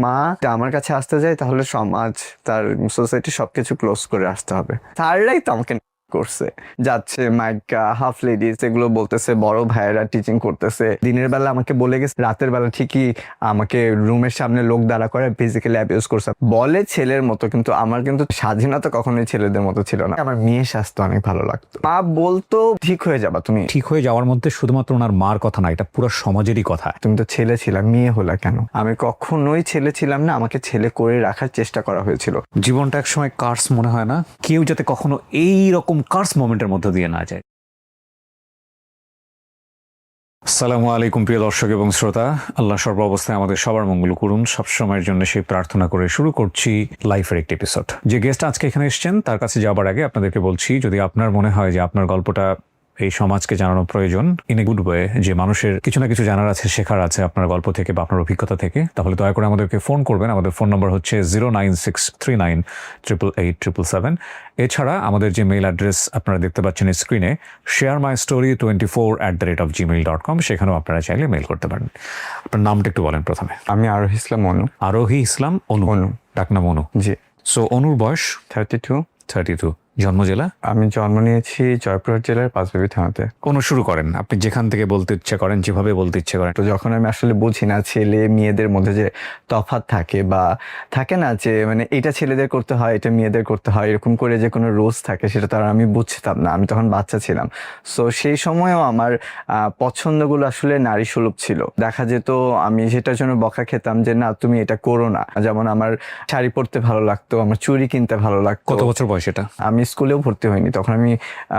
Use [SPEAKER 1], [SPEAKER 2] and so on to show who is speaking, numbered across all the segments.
[SPEAKER 1] মা আমার কাছে আসতে যায় তাহলে সমাজ, তার সোসাইটি সবকিছু ক্লোজ করে আসতে হবে। স্যাররাই তো আমাকে করছে, যাচ্ছে মাইকা, হাফ লেডিস এগুলো বলতেছে, বড় ভাইয়েরা টিচিং করতেছে। দিনের বেলা আমাকে বলে গেছে, রাতের বেলা ঠিকই আমাকে রুমের সামনে লোক দাঁড়া করে ফিজিক্যালি অ্যাবিউজ করছে, বলে ছেলের মতো। কিন্তু আমার কিন্তু স্বাধীনতা কখনোই ছেলেদের মতো ছিল না। আমার মেয়ে স্বাস্থ্য অনেক ভালো লাগতো। মা বলতো ঠিক হয়ে যাবা তুমি।
[SPEAKER 2] ঠিক হয়ে যাওয়ার মধ্যে শুধুমাত্র ওনার মার কথা না, এটা পুরো সমাজেরই কথা।
[SPEAKER 1] তুমি তো ছেলে ছিলাম, মেয়ে হলা কেন? আমি কখনোই ছেলে ছিলাম না, আমাকে ছেলে করে রাখার চেষ্টা করা হয়েছিল।
[SPEAKER 2] জীবনটা একসময় কার্স মনে হয় না? কেউ যাতে কখনো এই রকম কার্স মোমেন্টের মধ্যে দিয়ে না যায়। আসসালামু আলাইকুম প্রিয় দর্শক এবং শ্রোতা, আল্লাহ সর্ব অবস্থায় আমাদের সবার মঙ্গল করুন, সবসময়ের জন্য সেই প্রার্থনা করে শুরু করছি লাইফের একটি এপিসোড। যে গেস্ট আজকে এখানে এসেছেন তার কাছে যাবার আগে আপনাদেরকে বলছি, যদি আপনার মনে হয় যে আপনার গল্পটা এই সমাজকে জানানো প্রয়োজন ইন এ গুড ওয়ে, যে মানুষের কিছু না কিছু জানার আছে, শেখার আছে আপনার গল্প থেকে বা আপনার অভিজ্ঞতা থেকে, তাহলে দয়া করে আমাদেরকে ফোন করবেন। আমাদের ফোন নম্বর হচ্ছে 09639887777। এছাড়া আমাদের যে মেইল অ্যাড্রেস আপনারা দেখতে পাচ্ছেন স্ক্রিনে, sharemystory24@gmail.com, সেখানেও আপনারা চাইলে মেইল করতে পারেন। আপনার নামটা একটু বলেন প্রথমে।
[SPEAKER 1] আমি আরোহী ইসলাম অনু।
[SPEAKER 2] আরোহী ইসলাম অনু।
[SPEAKER 1] অনু।
[SPEAKER 2] ডাকনাম অনু।
[SPEAKER 1] জি।
[SPEAKER 2] সো অনুর বয়স
[SPEAKER 1] 32।
[SPEAKER 2] 32। জন্ম জেলা?
[SPEAKER 1] আমি জন্ম নিয়েছি জয়পুরহাট জেলার পাঁচবিবি থানাতে।
[SPEAKER 2] অনু শুরু করেন, আপনি যেখান থেকে বলতে ইচ্ছে করেন, যেভাবে বলতে ইচ্ছে করেন।
[SPEAKER 1] তো যখন আমি আসলে বুঝি না ছেলে মেয়েদের মধ্যে যে তফাৎ থাকে, বা থাকে না যে মানে এটা ছেলেদের করতে হয়, এটা মেয়েদের করতে হয়, এরকম করে যে কোনো রোজ থাকে, সেটা তো আর আমি বুঝতাম না। আমি তখন বাচ্চা ছিলাম। সো সেই সময়ও আমার পছন্দগুলো আসলে নারী সুলভ ছিল। দেখা যেত আমি সেটার জন্য বকা খেতাম যে না তুমি এটা করো না। যেমন আমার শাড়ি পরতে ভালো লাগতো, আমার চুড়ি কিনতে ভালো লাগতো।
[SPEAKER 2] কত বছর বয়স এটা?
[SPEAKER 1] আমি স্কুলেও ভর্তি হইনি তখন। আমি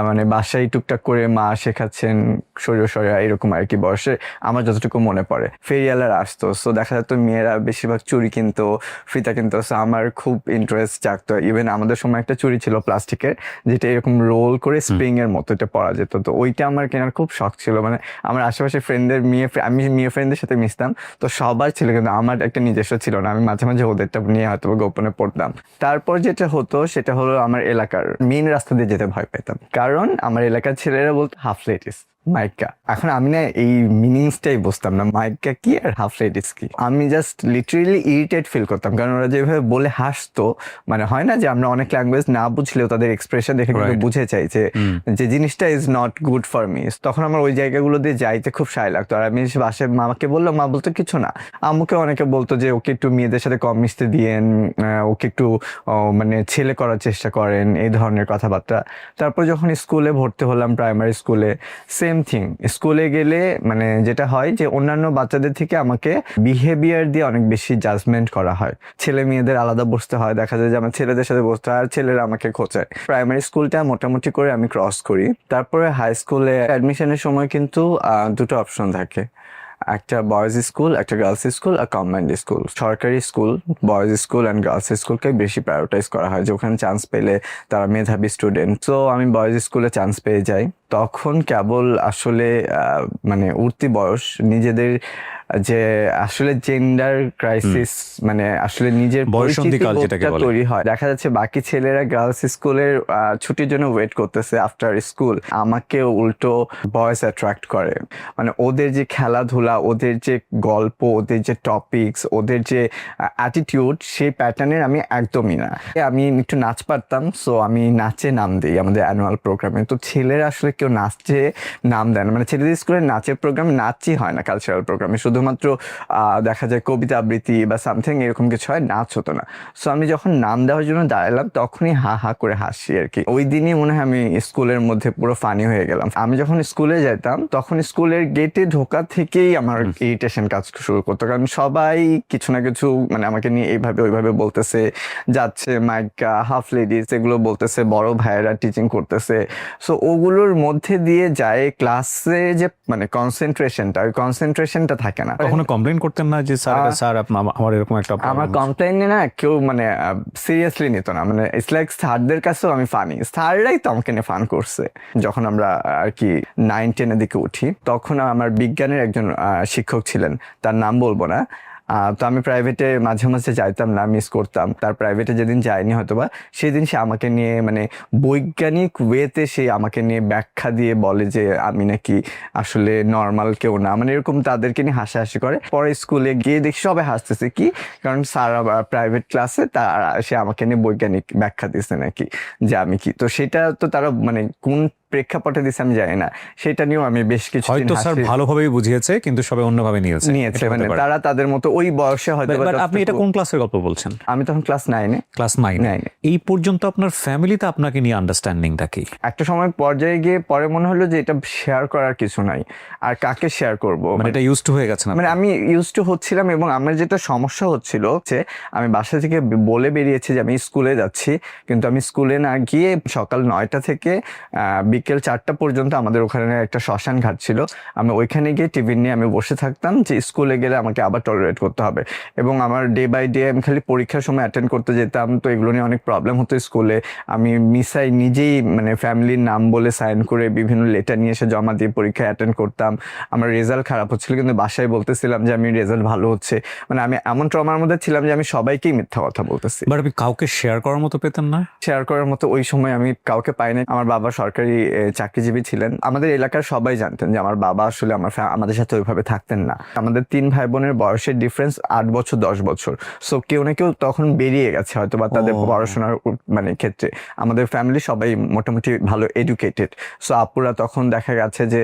[SPEAKER 1] মানে বাসায় টুকটাক করে মা শেখাচ্ছেন, শরীর সরিয়া এরকম আর কি বয়সে আমার যতটুকু মনে পড়ে। ফেরিয়ালার আসতো, সো দেখা যেত মেয়েরা বেশিরভাগ চুড়ি কিনতো, ফিতা কিনতো। সো আমার খুব ইন্টারেস্ট জাগতো। ইভেন আমাদের সময় একটা চুড়ি ছিল প্লাস্টিকের, যেটা এরকম রোল করে স্প্রিং এর মতো এটা পরা যেত। তো ওইটা আমার কেনার খুব শখ ছিল। মানে আমার আশেপাশে ফ্রেন্ডদের আমি মেয়ে ফ্রেন্ডদের সাথে মিশতাম, তো সবার ছিল, কিন্তু আমার একটা নিজস্ব ছিল না। আমি মাঝে মাঝে ওদেরটা নিয়ে হয়তো গোপনে পড়তাম। তারপর যেটা হতো সেটা হলো আমার এলাকার মেইন রাস্তা দিয়ে যেতে ভয় পেতাম, কারণ আমার এলাকার ছেলেরা বলতো হাফ লেডিস, মাইকা। এখন আমি না এই মিনিংসটাই বুঝতাম না, মাইকা কি আর হাফ লেডিস কি। আমি জাস্ট লিটারেলি ইরিটেট ফিল করতাম, কারণ ওরা যেভাবে বলে হাসতো, মানে হয় না যে আমরা অনেক ল্যাঙ্গুয়েজ না বুঝলেও তাদের এক্সপ্রেশন দেখে কিন্তু বুঝে চাই যে জিনিসটা is not good for me. তখন আমার ওই জায়গাগুলো দিয়ে যাইতে খুব সায় লাগতো। আর আমি বাসায় মামাকে বললাম, মা বলতো কিছু না। আম্মুকে অনেকে বলতো যে ওকে একটু মেয়েদের সাথে কম মিশতে দিয়েন, ওকে একটু মানে ছেলে করার চেষ্টা করেন, এই ধরনের কথাবার্তা। তারপর যখন স্কুলে ভর্তি হলাম, প্রাইমারি স্কুলে সেম থিং। স্কুলে গেলে মানে যেটা হয় যে অন্যান্য বাচ্চাদের থেকে আমাকে বিহেভিয়ার দিয়ে অনেক বেশি জাজমেন্ট করা হয়। ছেলে মেয়েদের আলাদা বসতে হয়, দেখা যায় যে আমার ছেলেদের সাথে বসতে হয় আর ছেলেরা আমাকে খোঁচায়। প্রাইমারি স্কুলটা মোটামুটি করে আমি ক্রস করি। তারপরে হাই স্কুলে অ্যাডমিশনের সময় কিন্তু দুটো অপশন থাকে, একটা বয়েজ স্কুল, একটা গার্লস স্কুল আর কম্বাইন্ড স্কুল। সরকারি school, boys school and girls স্কুলকে বেশি প্রায়োরিটাইজ করা হয়, যে ওখানে চান্স পেলে তারা মেধাবী স্টুডেন্ট। তো আমি বয়েজ স্কুলে চান্স পেয়ে যাই। তখন কেবল আসলে মানে উঠতি বয়স, নিজেদের যে আসলে জেন্ডার ক্রাইসিস, মানে আসলে নিজের পরিচিতি তৈরি হয়। দেখা যাচ্ছে বাকি ছেলেরা গার্লস স্কুলের ছুটির জন্য ওয়েট করতেছে আফটার স্কুল, আমাকে উল্টো বয়েজ অ্যাট্রাক্ট করে। মানে ওদের যে খেলাধুলা, ওদের যে গল্প, ওদের যে টপিকস, ওদের যে অ্যাটিটিউড, সেই প্যাটার্নের আমি একদমই না। আমি একটু নাচ পারতাম, সো আমি নাচে নাম দিই আমাদের অ্যানুয়াল প্রোগ্রামে। তো ছেলেরা আসলে কেউ নাচে নাম দেয় না, মানে ছেলেদের স্কুলের নাচের প্রোগ্রামে নাচই হয় না, কালচারাল প্রোগ্রামে শুধুমাত্র দেখা যায় কবিতা আবৃত্তি বা সামথিং এরকম কিছু হয়, নাচ হতো না। সো আমি যখন নাম দেওয়ার জন্য দাঁড়ালাম তখনই হা হা করে হাসি আর কি। ওই দিনই মনে হয় আমি স্কুলের মধ্যে পুরো ফানি হয়ে গেলাম। আমি যখন স্কুলে যেতাম তখন স্কুলের গেটে ঢোকা থেকেই আমার ইরিটেশন কাজ শুরু করতো, কারণ সবাই কিছু না কিছু মানে আমাকে নিয়ে এইভাবে ওইভাবে বলতেছে, যাচ্ছে মাইকা, হাফ লেডিস এগুলো বলতেছে, বড় ভাইয়েরা টিচিং করতেছে। সো ওগুলোর মধ্যে দিয়ে যায় ক্লাসে যে মানে কনসেন্ট্রেশনটা, ওই কনসেন্ট্রেশনটা থাকে না।
[SPEAKER 2] কখনো কমপ্লেন করতেন না যে স্যার আমার এরকম একটা?
[SPEAKER 1] আমার কমপ্লেইনে না কেউ মানে সিরিয়াসলি নিত না, মানে ইটস লাইক স্যারদের কাছেও আমি ফানি। স্যাররাই তো আমাকে নিয়ে ফান করছে। যখন আমরা আর কি 9-10 দিকে উঠি, তখন আমার বিজ্ঞানের একজন শিক্ষক ছিলেন, তার নাম বলবো না। তো আমি প্রাইভেটে মাঝে মাঝে যাইতাম না, মিস করতাম। তার প্রাইভেটে যেদিন যাইনি হয়তোবা সেদিন সে আমাকে নিয়ে মানে বৈজ্ঞানিক ওয়েতে সে আমাকে নিয়ে ব্যাখ্যা দিয়ে বলে যে আমি নাকি আসলে নর্মাল কেউ না, মানে এরকম তাদেরকে নিয়ে হাসাহাসি করে। পরে স্কুলে গিয়ে দেখি সবাই হাসতেছে, কি কারণ স্যার প্রাইভেট ক্লাসে তার সে আমাকে নিয়ে বৈজ্ঞানিক ব্যাখ্যা দিচ্ছে নাকি যে আমি কি। তো সেটা তো তারা মানে কোন প্রেক্ষাপটে দিচ্ছে আমি জানি না, সেটা নিয়েও আমি বেশ কিছু
[SPEAKER 2] হয়তো স্যার ভালোভাবেই বুঝিয়েছে কিন্তু সবাই অন্যভাবে নিয়েছে
[SPEAKER 1] মানে তারা তাদের মতো ওই বয়সে হয়তো।
[SPEAKER 2] আপনি এটা কোন ক্লাসের গল্প বলছেন?
[SPEAKER 1] আমি তখন ক্লাস 9-এ।
[SPEAKER 2] ক্লাস 9 এই পর্যন্ত আপনার ফ্যামিলিতে আপনাকে নিয়ে আন্ডারস্ট্যান্ডিংটা কি?
[SPEAKER 1] একটা সময় পর্যায়ে গিয়ে পরে মনে হলো যে এটা শেয়ার করার কিছু নাই, আর কাকে শেয়ার করব,
[SPEAKER 2] মানে এটা ইউজ টু হয়ে গেছে না?
[SPEAKER 1] মানে আমি ইউজ টু হচ্ছিলাম, এবং আমার যেটা সমস্যা হচ্ছিল যে আমি বাসা থেকে বলে বেরিয়েছি যে আমি স্কুলে যাচ্ছি, কিন্তু আমি স্কুলে না গিয়ে সকাল 9টা থেকে বিকেল 4টা পর্যন্ত আমাদের ওখানে একটা শ্মশান ঘাট ছিল, আমি ওইখানে গিয়ে টিফিন নিয়ে আমি বসে থাকতাম যে স্কুলে গেলে আমাকে আবার টলারেট করতে হবে। এবং আমার ডে বাই ডে আমি খালি পরীক্ষার সময় অ্যাটেন্ড করতে যেতাম, তো এগুলো নিয়ে অনেক প্রবলেম হতো স্কুলে। আমি মিসাই নিজেই মানে ফ্যামিলির নাম বলে সাইন করে বিভিন্ন লেটার নিয়ে এসে জমা দিয়ে পরীক্ষা অ্যাটেন্ড করতাম। আমার রেজাল্ট খারাপ হচ্ছিল কিন্তু বাসায় বলতেছিলাম যে আমি রেজাল্ট ভালো হচ্ছে, মানে আমি এমন ট্রমার মধ্যে ছিলাম যে আমি সবাইকেই মিথ্যা কথা বলতেছি।
[SPEAKER 2] বাট আপনি কাউকে শেয়ার করার মতো পেতেন না?
[SPEAKER 1] শেয়ার করার মতো ওই সময় আমি কাউকে পাই নাই। আমার বাবা সরকারি চাকরিজীবী ছিলেন, আমাদের এলাকার সবাই জানতেন যে আমার বাবা আসলে আমাদের সাথে ওইভাবে থাকতেন না। আমাদের 3 ভাই বোনের বয়সের ডিফারেন্স 8 বছর 10 বছর। সো কেউ না কেউ তখন বেরিয়ে গেছে হয়তো বা তাদের পড়াশোনার মানে ক্ষেত্রে। আমাদের ফ্যামিলি সবাই মোটামুটি ভালো এডুকেটেড। সো আপুরা তখন দেখা গেছে যে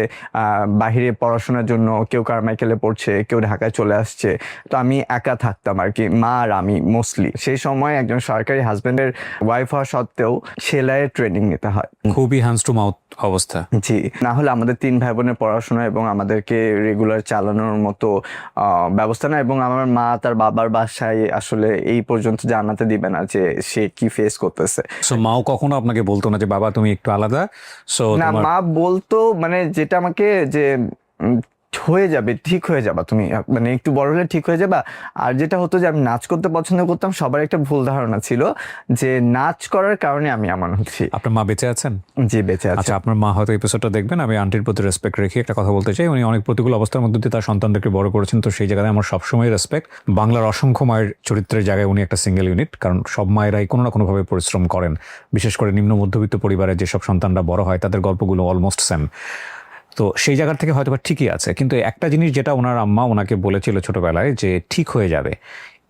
[SPEAKER 1] বাহিরে পড়াশোনার জন্য কেউ কারমাইকেলে পড়ছে, কেউ ঢাকায় চলে আসছে। তো আমি একা থাকতাম আর কি, মা আর আমি মোস্টলি। সেই সময় একজন সরকারি হাজবেন্ডের ওয়াইফ হওয়া সত্ত্বেও সেলাইয়ের ট্রেনিং নিতে হয়।
[SPEAKER 2] খুবই হ্যান্ডস টু মাউথ অবস্থা।
[SPEAKER 1] জি, না হলে আমাদের 3 ভাই বোনের পড়াশোনা এবং আমাদেরকে রেগুলার চালানোর মতো ব্যবস্থা না। এবং আমার মা তার বাবার বাসায় আসলে এই পর্যন্ত জানাতে দিবে না যে সে কি ফেস করতেছে।
[SPEAKER 2] সো মাও কখনো আপনাকে বলতো না যে বাবা তুমি একটু আলাদা? সো
[SPEAKER 1] না, মা বলতো মানে যেটা আমাকে যে হয়ে যাবে, ঠিক হয়ে যাবা তুমি, মানে একটু বড় হলে ঠিক হয়ে যাবা। আর যেটা হতো যে আমি নাচ করতে পছন্দ করতাম, সবার একটা ভুল ধারণা ছিল যে নাচ করার কারণে আমি এমন হচ্ছি।
[SPEAKER 2] আপনার মা বেঁচে আছেন?
[SPEAKER 1] জি, বেঁচে আছে।
[SPEAKER 2] আচ্ছা, আপনার মা হয়তো এপিসোডটা দেখবেন। আমি আন্টির প্রতি রেসপেক্ট রেখে একটা কথা বলতে চাই। উনি অনেক প্রতিকূল অবস্থার মধ্যে দিয়ে তার সন্তানদেরকে বড় করেছেন, তো সেই জায়গায় আমার সবসময় রেসপেক্ট। বাংলার অসংখ্য মায়ের চরিত্রের জায়গায় উনি একটা সিঙ্গেল ইউনিট, কারণ সব মায়েরাই কোনো না কোনোভাবে পরিশ্রম করেন। বিশেষ করে নিম্ন মধ্যবিত্ত পরিবারে যেসব সন্তানরা বড় হয় তাদের গল্পগুলো অলমোস্ট সেম। তো সেই জায়গার থেকে হয়তো বা ঠিকই আছে, কিন্তু একটা জিনিস যেটা ওনার আম্মা ওনাকে বলেছিল ছোটবেলায় যে ঠিক হয়ে যাবে,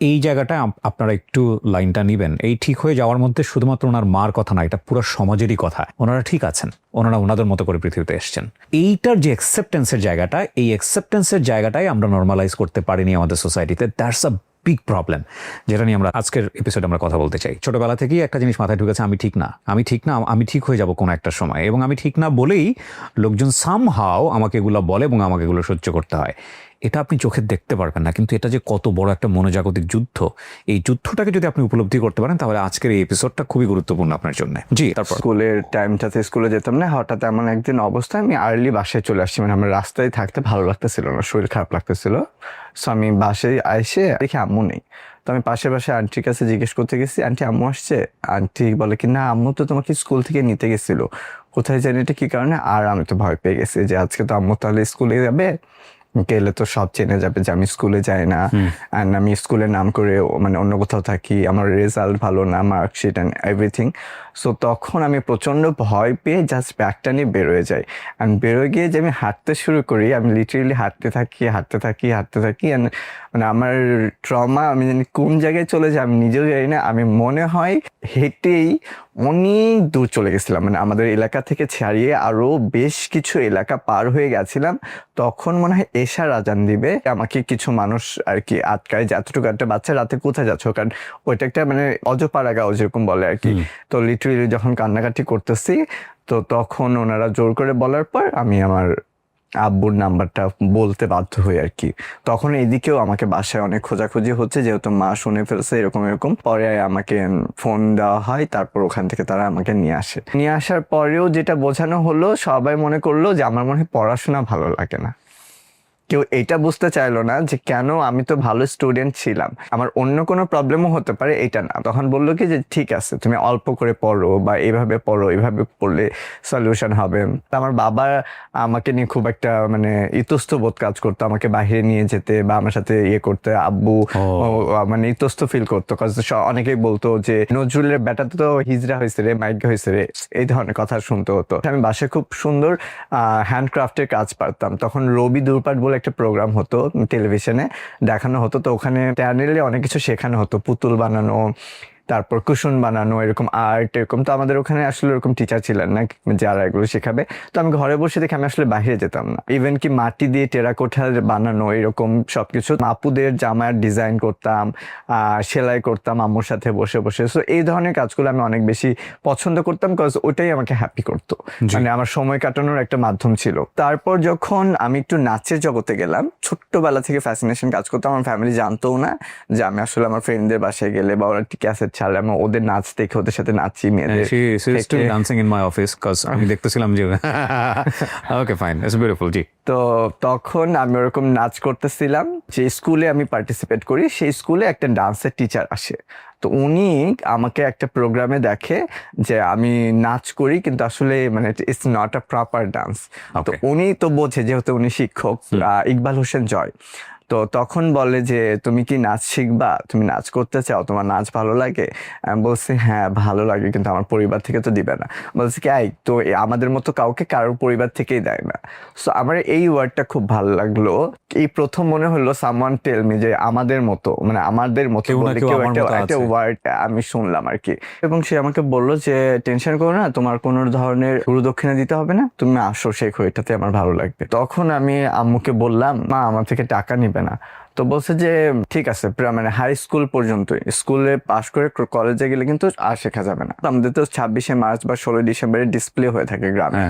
[SPEAKER 2] এই জায়গাটায় আপনারা একটু লাইনটা নিবেন। এই ঠিক হয়ে যাওয়ার মধ্যে শুধুমাত্র ওনার মার কথা না, এটা পুরো সমাজেরই কথা। ওনারা ঠিক আছেন, ওনারা ওনাদের মতো করে পৃথিবীতে এসছেন। এইটার যে অ্যাকসেপ্টেন্সের জায়গাটা, এই অ্যাকসেপ্টেন্সের জায়গাটাই আমরা নর্মালাইজ করতে পারিনি আমাদের সোসাইটিতে। দ্যাটস আ বিগ প্রবলেম, যেটা নিয়ে আমরা আজকের এপিসোডে আমরা কথা বলতে চাই। ছোটবেলা থেকেই একটা জিনিস মাথায় ঢুকেছে, আমি ঠিক না, আমি ঠিক না, আমি ঠিক হয়ে যাব কোনো একটা সময়। এবং আমি ঠিক না বলেই লোকজন সামহাও আমাকে এগুলো বলে এবং আমাকে এগুলো সহ্য করতে হয়। এটা আপনি চোখে দেখতে পারবেন না, কিন্তু এটা যে কত বড় একটা মনোজাগতিক যুদ্ধ, এই যুদ্ধটাকে যদি আপনি উপলব্ধি করতে পারেন তাহলে আজকের এই এপিসোডটা খুবই গুরুত্বপূর্ণ আপনার জন্য। জি, তারপর
[SPEAKER 1] স্কুলের টাইমটাতে স্কুলে যেতাম না, হঠাৎ এমন একদিন অবস্থা আমি আর্লি বাসায় চলে আসছি, মানে আমার রাস্তায় থাকতে ভালো লাগতেছিল না, শরীর খারাপ লাগতেছিল। সো আমি বাসায় এসে দেখি আম্মু নেই। তো আমি পাশের বাসায় আন্টির কাছে জিজ্ঞেস করতে গেছি, আন্টি আম্মু আসছে? আন্টি বলে কি না, আম্মু তো তোমাকে স্কুল থেকে নিতে গেছিল, কোথায় জানি এটা কি কারণে। আর আমি তো ভয় পেয়ে গেছি যে আজকে তো আম্মু তাহলে স্কুলে যাবে, গেলে তো সব চেনে যাবে যে আমি স্কুলে যাই না, অ্যান্ড আমি স্কুলের নাম করে মানে অন্য কোথাও থাকি, আমার রেজাল্ট ভালো না, মার্কশিট অ্যান্ড এভরিথিং। সো তখন আমি প্রচণ্ড ভয় পেয়ে জাস্ট ব্যাগটা নিয়ে বেরোয় যাই। অ্যান্ড বেরোয় গিয়ে যে আমি হাঁটতে শুরু করি, আমি লিটারেলি হাঁটতে থাকি অ্যান্ড মানে আমার ট্রমা আমি জানি কোন জায়গায় চলে যায় আমি নিজেও জানি না। আমি মনে হয় হেঁটেই অনেক দূর চলে গেছিলাম, মানে আমাদের এলাকা থেকে ছাড়িয়ে আরও বেশ কিছু এলাকা পার হয়ে গেছিলাম। তখন মনে হয় এশার আজান দিবে, আমাকে কিছু মানুষ আর কি আটকায় যে এতটুকু একটা বাচ্চা রাতে কোথায় যাচ্ছ, কারণ ওইটা একটা মানে অজপাড়া গাঁও যেরকম বলে আর কি। তো লিটারেলি যখন কান্নাকাটি করতেছি, তো তখন ওনারা জোর করে বলার পর আমি আমার আব্বুর নাম্বারটা বলতে বাধ্য হই আর কি। তখন এদিকেও আমাকে বাসায় অনেক খোঁজাখুঁজি হচ্ছে, যেহেতু মা শুনে ফেলছে এরকম। পরে আমাকে ফোন দেওয়া হয়, তারপর ওখান থেকে তারা আমাকে নিয়ে আসে। নিয়ে আসার পরেও যেটা বোঝানো হলো, সবাই মনে করলো যে আমার মনে হয় পড়াশোনা ভালো লাগে না। কেউ এটা বুঝতে চাইলো না যে কেন, আমি তো ভালো স্টুডেন্ট ছিলাম, আমার অন্য কোনো প্রবলেমও হতে পারে, এটা না। তখন বললো কি যে ঠিক আছে তুমি অল্প করে পড়ো বা এইভাবে পড়ো, এইভাবে পড়লে সলিউশন হবে। আমার বাবা আমাকে নিয়ে খুব একটা মানে ইতস্তবোধ কাজ করতো, আমাকে বাইরে নিয়ে যেতে বা আমার সাথে ইয়ে করতে। আব্বু মানে ইতস্ত ফিল করতো, অনেকেই বলতো যে নজরুলের বেটা তো হিজড়া হয়েছে রে, মাইগ্য হয়েছে রে, এই ধরনের কথা শুনতে হতো। আমি বাসায় খুব সুন্দর হ্যান্ডক্রাফটের কাজ পারতাম। তখন রবি দূরপাঠ বলে একটা প্রোগ্রাম হতো, টেলিভিশনে দেখানো হতো। তো ওখানে চ্যানেলে অনেক কিছু শেখানো হতো, পুতুল বানানো, তারপর কুশন বানানো, এরকম আর্ট এরকম। তো আমাদের ওখানে আসলে এরকম টিচার ছিলেন না যারা এগুলো শেখাবে। তো আমি ঘরে বসে দেখে আমি আসলে বাইরে যেতাম না। ইভেন কি মাটি দিয়ে টেরাকোঠার বানানো এরকম সবকিছু, আপুদের জামার ডিজাইন করতাম, সেলাই করতাম আম্মুর সাথে বসে বসে। সো এই ধরনের কাজগুলো আমি অনেক বেশি পছন্দ করতাম, বিকজ ওটাই আমাকে হ্যাপি করতো, মানে আমার সময় কাটানোর একটা মাধ্যম ছিল। তারপর যখন আমি একটু নাচের জগতে গেলাম, ছোট্টবেলা থেকে ফ্যাসিনেশন কাজ করতাম। আমার ফ্যামিলি জানতো না যে আমি আসলে আমার ফ্রেন্ডদের বাসায় গেলে বা ওরা ক্যাসেট ছাড়লে আমি ওদের নাচ দেখে ওদের সাথে নাচি, মেয়েদের
[SPEAKER 2] dancing in my office cause আমি দেখতেছিলাম যে ওকে ফাইন, ইটস বিউটিফুল। জি।
[SPEAKER 1] তো তখন আমি ওরকম নাচ করতেছিলাম। যে স্কুলে আমি পার্টিসিপেট করি, সেই স্কুলে একটা ডান্সের টিচার আসে। তো উনি আমাকে একটা প্রোগ্রামে দেখে যে আমি নাচ করি, কিন্তু আসলে মানে it's not a proper dance. তো উনি তো বোঝে, যেহেতু উনি শিক্ষক, ইকবাল হোসেন জয়। তো তখন বলে যে তুমি কি নাচ শিখবা, তুমি নাচ করতে চাও, তোমার নাচ ভালো লাগে? আমি বলছি হ্যাঁ ভালো লাগে, কিন্তু আমার পরিবার থেকে তো দিবে না। বলছি কি তো আমাদের মতো কাউকে কারোর পরিবার থেকেই দেয় না। সো আমার এই ওয়ার্ডটা খুব ভালো লাগলো। এই প্রথম মনে হলো সামওয়ান টেল মি যে আমাদের মতো, মানে আমাদের মতো বলে কেউ একটা ওয়ার্ড আমি শুনলাম আর কি। এবং সে আমাকে বললো যে টেনশন করো না, তোমার কোনো ধরনের গুরুদক্ষিণা দিতে হবে না, তুমি আসো শেখো, এটাতে আমার ভালো লাগবে। তখন আমি আম্মুকে বললাম মা আমার থেকে টাকা নিবে না। তো বলছে যে ঠিক আছে, মানে হাই স্কুল পর্যন্ত, স্কুলে পাশ করে কলেজে গেলে কিন্তু আর শেখা যাবে না। আমাদের তো 26শে মার্চ বা 16ই ডিসেম্বরে ডিসপ্লে হয়ে থাকে গ্রামে।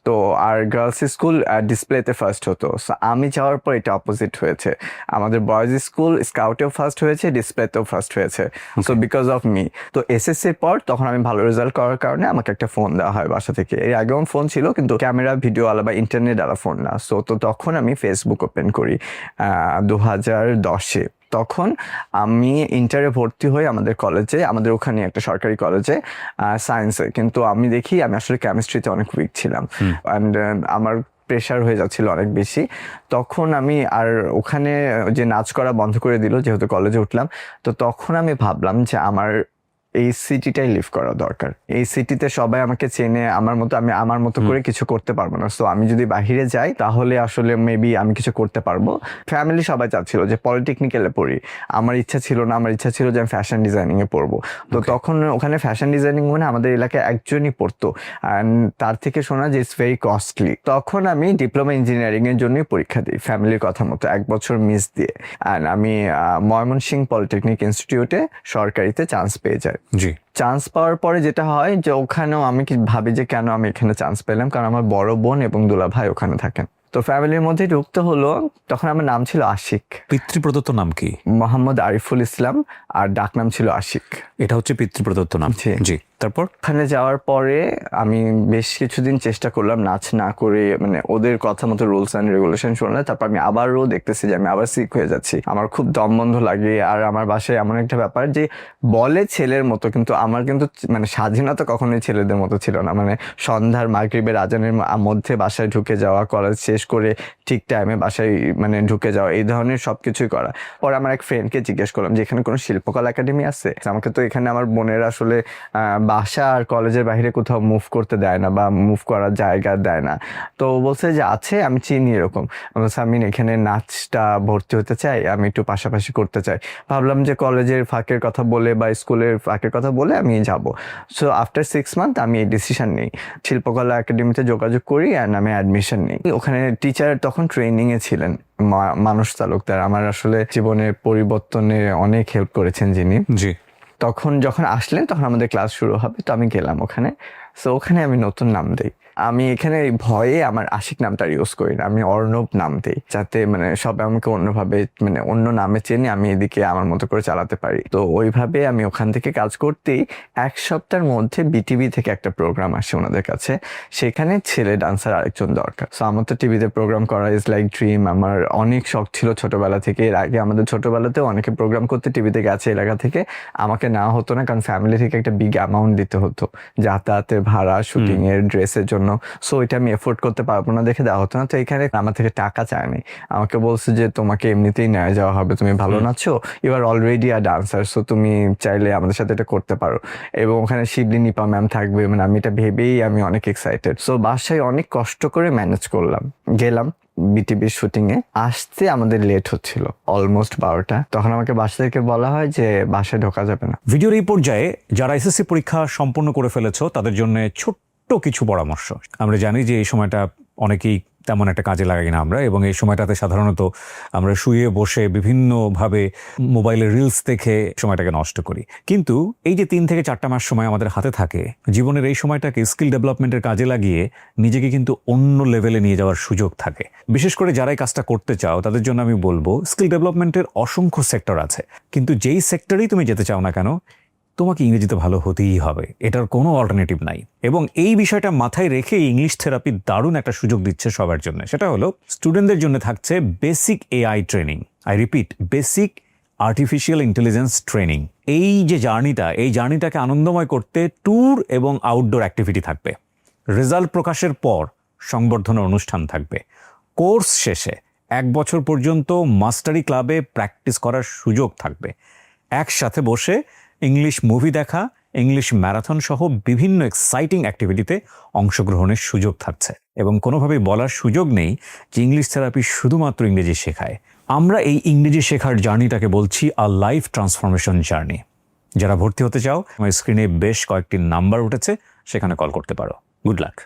[SPEAKER 1] তো আর গার্লস স্কুল ডিসপ্লেতে ফার্স্ট হতো। আমি যাওয়ার পর এটা অপোজিট হয়েছে, আমাদের বয়েজ স্কুল স্কাউটেও ফার্স্ট হয়েছে, ডিসপ্লেতেও ফার্স্ট হয়েছে। So because of me. তো এসএসসির পর তখন আমি ভালো রেজাল্ট করার কারণে আমাকে একটা ফোন দেওয়া হয় বাসা থেকে। এর আগেও ফোন ছিল, কিন্তু ক্যামেরা ভিডিও আলা বা ইন্টারনেট আলা ফোন না। সো তো তখন আমি ফেসবুক ওপেন করি 2010-এ। তখন আমি ইন্টারে ভর্তি হই আমাদের কলেজে, আমাদের ওখানে একটা সরকারি কলেজে সায়েন্সে। কিন্তু আমি দেখি আমি আসলে কেমিস্ট্রিতে অনেক উইক ছিলাম, অ্যান্ড আমার প্রেশার হয়ে যাচ্ছিল অনেক বেশি। তখন আমি আর ওখানে যে নাচ করা বন্ধ করে দিল, যেহেতু কলেজে উঠলাম। তো তখন আমি ভাবলাম যে আমার এই সিটিটাই লিভ করা দরকার। এই সিটিতে সবাই আমাকে চেনে, আমি আমার মতো করে কিছু করতে পারবো না। সো আমি যদি বাহিরে যাই তাহলে আসলে মেবি আমি কিছু করতে পারবো। ফ্যামিলি সবাই চাচ্ছিল যে পলিটেকনিক্যালে পড়ি, আমার ইচ্ছা ছিল না। আমার ইচ্ছা ছিল যে আমি ফ্যাশন ডিজাইনিং এ পড়বো। তো তখন ওখানে ফ্যাশন ডিজাইনিং মানে আমাদের এলাকায় একজনই পড়তো, অ্যান্ড তার থেকে শোনা যে ইটস ভেরি কস্টলি। তখন আমি ডিপ্লোমা ইঞ্জিনিয়ারিং এর জন্যই পরীক্ষা দিই, ফ্যামিলির কথা মতো 1 বছর মিস দিয়ে। অ্যান্ড আমি ময়মনসিংহ পলিটেকনিক ইনস্টিটিউটে সরকারিতে চান্স পেয়ে যাই।
[SPEAKER 2] জি।
[SPEAKER 1] চান্স পাওয়ার পরে যেটা হয় যে ওখানেও আমি ভাবি যে কেন আমি এখানে চান্স পেলাম, কারণ আমার বড় বোন এবং দুলা ভাই ওখানে থাকেন। তো ফ্যামিলির মধ্যে ঢুকতে হলো। তখন আমার নাম ছিল আশিক।
[SPEAKER 2] পিতৃপ্রদত্ত নাম কি?
[SPEAKER 1] মোহাম্মদ আরিফুল ইসলাম, আর ডাকনাম ছিল আশিক।
[SPEAKER 2] এটা হচ্ছে পিতৃপ্রদত্ত নাম। জি। তারপর
[SPEAKER 1] ওখানে যাওয়ার পরে আমি বেশ কিছুদিন চেষ্টা করলাম নাচ না করে, মানে ওদের কথা মতো রুলস অ্যান্ড রেগুলেশন শুনলে। তারপর আমি আবারও দেখতেছি যে আমি আবার সিক হয়ে যাচ্ছি, আমার খুব দম বন্ধ লাগে। আর আমার বাসায় এমন একটা ব্যাপার যে বলে ছেলের মতো, কিন্তু আমার কিন্তু মানে স্বাধীনতা কখনোই ছেলেদের মতো ছিল না। মানে সন্ধ্যার মাগরিবের আজানের মধ্যে বাসায় ঢুকে যাওয়া, কলেজ শেষ করে ঠিক টাইমে বাসায় মানে ঢুকে যাওয়া, এই ধরনের সবকিছুই করা। পরে আমার এক ফ্রেন্ডকে জিজ্ঞেস করলাম যে এখানে কোনো শিল্পকলা একাডেমি আছে। আমাকে তো এখানে আমার বোনের আসলে বাসা আর কলেজের বাইরে কোথাও মুভ করতে দেয় না বা মুভ করার জায়গা দেয় না। তো বলছে যে আছে, আমি চিনি এরকম। বলছে আমি এখানে নাচটা ভর্তি হতে চাই, আমি একটু পাশাপাশি করতে চাই। ভাবলাম যে কলেজের ফাঁকের কথা বলে বা স্কুলের ফাঁকের কথা বলে আমি যাব। সো আফটার 6 মান্থ আমি এই ডিসিশন নিই, শিল্পকলা একাডেমিতে যোগাযোগ করি অ্যান্ড আমি অ্যাডমিশন নিই। ওখানে টিচার তখন ট্রেনিংয়ে ছিলেন মানুষ তালুকদার, আমার আসলে জীবনের পরিবর্তনে অনেক হেল্প করেছেন যিনি।
[SPEAKER 2] জি।
[SPEAKER 1] তখন যখন আসলেন তখন আমাদের ক্লাস শুরু হবে, তো আমি গেলাম ওখানে। সো ওখানে আমি নতুন নাম দিই আমি এখানে এই ভয়ে আমার আশিক নামটা ইউজ করি না, আমি অর্ণব নাম দিই, যাতে মানে সবাই আমাকে অন্যভাবে মানে অন্য নামে চেনে, আমি এদিকে আমার মতো করে চালাতে পারি। তো ওইভাবে আমি ওখান থেকে কাজ করতেই 1 সপ্তাহের মধ্যে বিটিভি থেকে একটা প্রোগ্রাম আসে ওনাদের কাছে, সেখানে ছেলে ডান্সার আরেকজন দরকার। সো আমার তো টিভিতে প্রোগ্রাম করা ইজ লাইক ড্রিম, আমার অনেক শখ ছিল ছোটবেলা থেকে। এর আগে আমাদের ছোটবেলাতেও অনেকে প্রোগ্রাম করতে টিভিতে গেছে এলাকা থেকে, আমাকে নেওয়া হতো না, কারণ ফ্যামিলি থেকে একটা বিগ অ্যামাউন্ট দিতে হতো যাতায়াতের ভাড়া, শুটিং এর ড্রেসের জন্য। সো এটা আমি এফোর্ড করতে পারবো না দেখে দেওয়া হতো না। তো এখানে আমার থেকে টাকা চায়নি, আমাকে বলছে যে তোমাকে এমনিতেই নিয়ে যাওয়া হবে, তুমি ভালো নাচো, you are already a dancer, so তুমি চাইলে আমাদের সাথে এটা করতে পারো। এবং ওখানে শিবলি নিপা ম্যাম থাকবে, মানে আমি এটা ভেবেই আমি অনেক এক্সাইটেড। সো বাসায় অনেক কষ্ট করে ম্যানেজ করলাম, গেলাম বিটিভির শুটিং এ। আসতে আমাদের লেট হচ্ছিল অলমোস্ট 12টা। তখন আমাকে বাসা থেকে বলা হয় যে বাসায় ঢোকা যাবে না।
[SPEAKER 2] ভিডিওর এই পর্যায়ে যারা এসএসসি পরীক্ষা সম্পন্ন করে ফেলেছো তাদের জন্য ছোট্ট কিছু পরামর্শ। আমরা জানি যে এই সময়টা অনেকেই তেমন একটা কাজে লাগাই না আমরা, এবং এই সময়টাতে সাধারণত আমরা শুয়ে বসে বিভিন্নভাবে মোবাইলের রিলস দেখে সময়টাকে নষ্ট করি। কিন্তু এই যে 3 থেকে 4টা মাস সময় আমাদের হাতে থাকে, জীবনের এই সময়টাকে স্কিল ডেভেলপমেন্টের কাজে লাগিয়ে নিজেকে কিন্তু অন্য লেভেলে নিয়ে যাওয়ার সুযোগ থাকে। বিশেষ করে যারা এই কাজটা করতে চাও তাদের জন্য আমি বলবো, স্কিল ডেভেলপমেন্টের অসংখ্য সেক্টর আছে, কিন্তু যেই সেক্টরেই তুমি যেতে চাও না কেন, তোমাকে ইংরেজিতে ভালো হতেই হবে, এটার কোনো অল্টারনেটিভ নাই। এবং এই বিষয়টা মাথায় রেখে ইংলিশ থেরাপি দারুণ একটা সুযোগ দিচ্ছে সবার জন্য। সেটা হলো স্টুডেন্টদের জন্য থাকছে basic AI training, I repeat basic artificial intelligence training. এই যে জার্নিটা, এই জার্নিটাকে আনন্দময় করতে ট্যুর এবং আউটডোর অ্যাক্টিভিটি থাকবে। রেজাল্ট প্রকাশের পর সংবর্ধনা অনুষ্ঠান থাকবে। কোর্স শেষে 1 বছর পর্যন্ত মাস্টারি ক্লাবে প্র্যাকটিস করার সুযোগ থাকবে। একসাথে বসে ইংলিশ মুভি দেখা, ইংলিশ ম্যারাথন সহ বিভিন্ন এক্সাইটিং অ্যাক্টিভিটিতে অংশগ্রহণের সুযোগ থাকছে। এবং কোনোভাবেই বলার সুযোগ নেই যে ইংলিশ থেরাপি শুধুমাত্র ইংরেজি শেখায়। আমরা এই ইংরেজি শেখার জার্নিটাকে বলছি আ লাইফ ট্রান্সফরমেশন জার্নি। যারা ভর্তি হতে চাও, আমার স্ক্রিনে বেশ কয়েকটি নাম্বার উঠেছে, সেখানে কল করতে পারো। Good luck.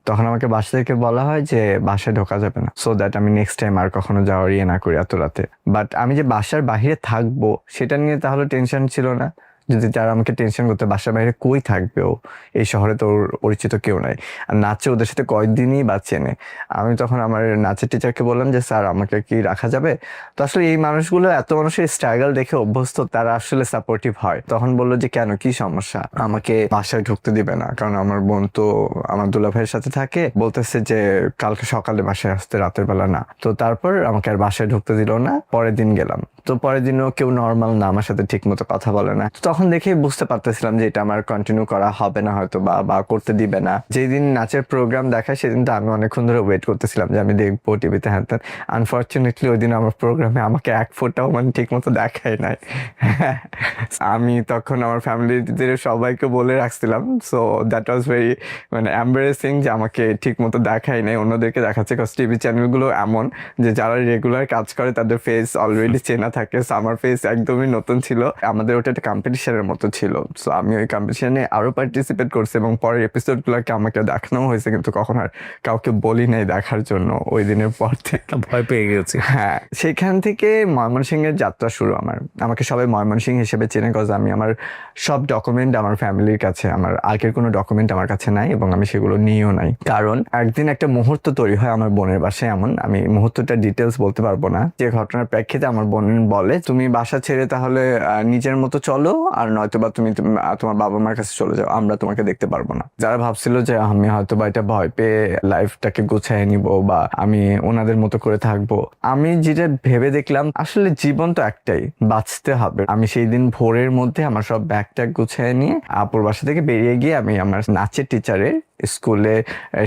[SPEAKER 1] তখন আমাকে বাসা থেকে বলা হয় যে বাসায় ঢোকা যাবে না, সো দ্যাট আমি নেক্সট টাইম আর কখনো যাওয়ার ইয়ে না করি এত রাতে। বাট আমি যে বাসার বাইরে থাকবো সেটা নিয়ে তাহলে টেনশন ছিল না। যদি যারা আমাকে টেনশন করতে, বাসার বাইরে কই থাকবে ও, এই শহরে তো ওর পরিচিত কেউ নাই, আর নাচে ওদের সাথে কয়েকদিনই বা চেনে। আমি তখন আমার নাচের টিচারকে বললাম যে স্যার আমাকে কি রাখা যাবে। তো আসলে এই মানুষগুলো এত মানুষের স্ট্রাগল দেখে অভ্যস্ত, তারা আসলে সাপোর্টিভ হয়। তখন বললো যে কেন, কি সমস্যা, আমাকে বাসায় ঢুকতে দিবে না, কারণ আমার বোন তো আমার দুলা ভাইয়ের সাথে থাকে, বলতেছে যে কালকে সকালে বাসায় আসতে, রাতের বেলা না। তো তারপর আমাকে আর বাসায় ঢুকতে দিল না। পরের দিন গেলাম, তো পরের দিনও কেউ নর্মাল না, আমার সাথে ঠিক মতো কথা বলে না। তখন দেখে বুঝতে পারতেছিলাম যে এটা আমার কন্টিনিউ করা হবে না হয়তো, বা করতে দিবে না। যেদিন নাচের প্রোগ্রাম দেখায় সেদিন তো আমি অনেকক্ষণ ধরে ওয়েট করতেছিলাম যে আমি দেখবো টিভিতে, হ্যাঁ। আনফর্চুনেটলি ওই দিন আমার প্রোগ্রামে আমাকে এক ফোঁটাও মানে ঠিক মতো দেখাই নাই। আমি তখন আমার ফ্যামিলিদের সবাইকে বলে রাখছিলাম, সো দ্যাট ওয়াজ ভেরি মানে এম্বারেসিং যে আমাকে ঠিক মতো দেখাই নাই, অন্যদেরকে দেখাচ্ছে। কজ টিভি চ্যানেলগুলো এমন যে যারা রেগুলার কাজ করে তাদের ফেস অলরেডি চেনা থাকে, সো আমার ফেস একদমই নতুন ছিল। আমাদের ওটা একটা কম্পিটিশনের মতো ছিল, সো আমি ওই কম্পিটিশনে আরো পার্টিসিপেট করছি এবং পরের এপিসোডগুলোকে আমাকে দেখানো হয়েছে, কিন্তু কখন আর কাউকে বলি নাই দেখার জন্য ওই দিনের পর থেকে।
[SPEAKER 2] ভয় পেয়ে গেছি।
[SPEAKER 1] হ্যাঁ, সেখান থেকে ময়মনসিংহের যাত্রা শুরু আমার। আমাকে সবাই ময়মনসিংহ হিসেবে চেনে, কজ আমি আমার সব ডকুমেন্ট আমার ফ্যামিলির কাছে, আমার আগের কোনো ডকুমেন্ট আমার কাছে নাই এবং আমি সেগুলো নিয়েও নাই। কারণ একদিন একটা মুহূর্ত তৈরি হয় আমার বোনের বাসায়, এমন আমি মুহূর্তটা ডিটেলস বলতে পারবো না, যে ঘটনার প্রেক্ষিতে আমার বোন বলে তুমি বাসা ছেড়ে তাহলে নিজের মতো চলো, আর নয়তো বা তুমি তোমার বাবা মার কাছে চলে যাও, আমরা তোমাকে দেখতে পারবো না। যারা ভাবছিল যে আমি হয়তো বা এটা ভয় পেয়ে লাইফটাকে গুছিয়ে নিব বা আমি ওনাদের মতো করে থাকবো, আমি যেটা ভেবে দেখলাম আসলে জীবন তো একটাই, বাঁচতে হবে। আমি সেই দিন ভোরের মধ্যে আমার সব ব্যাগ ট্যাগ গুছিয়ে নিয়ে আপুর বাসা থেকে বেরিয়ে গিয়ে আমি আমার নাচের টিচারের স্কুলে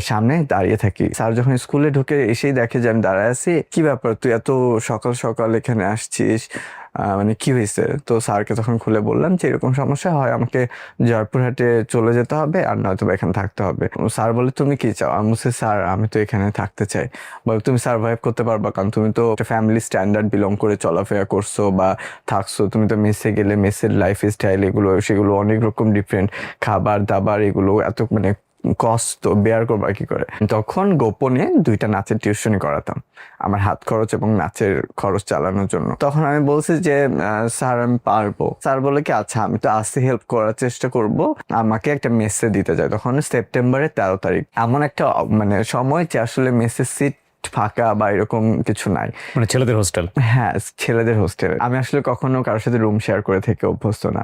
[SPEAKER 1] সামনে দাঁড়িয়ে থাকি। স্যার যখন স্কুলে ঢুকে এসেই দেখে যে আমি দাঁড়ায় আছি, কি ব্যাপার তুই এত সকাল সকাল এখানে আসছিস, মানে কি হয়েছে? তো স্যারকে তখন খুলে বললাম যে এরকম সমস্যা হয়, আমাকে জয়পুরহাটে চলে যেতে হবে আর নয়তো এখানে থাকতে হবে। স্যার বলে তুমি কি চাও? আমি বলছি স্যার আমি তো এখানে থাকতে চাই। বলে তুমি সার্ভাইভ করতে পারবা, কারণ তুমি তো একটা ফ্যামিলি স্ট্যান্ডার্ড বিলং করে চলাফেরা করছো বা থাকছো, তুমি তো মেসে গেলে মেসের লাইফ স্টাইল এগুলো সেগুলো অনেক রকম ডিফারেন্ট, খাবার দাবার এগুলো এত মানে কষ্ট বেয়ার করবো আর কি করে। তখন গোপনে 2টা নাচের টিউশনি করাতাম আমার হাত খরচ এবং নাচের খরচ চালানোর জন্য। তখন আমি বলছি যে স্যার আমি পারবো। স্যার বলে কি আচ্ছা আমি তো আসতে হেল্প করার চেষ্টা করব, আমাকে একটা মেসে দিতে যায়। তখন সেপ্টেম্বরের 13 তারিখ, এমন একটা মানে সময় যে আসলে মেসের সিট ফাঁকা বা এরকম কিছু নাই,
[SPEAKER 2] মানে ছেলেদের হোস্টেল।
[SPEAKER 1] হ্যাঁ ছেলেদের হোস্টেল। আমি আসলে কখনো কারোর সাথে রুম শেয়ার করে থেকে অভ্যস্ত না।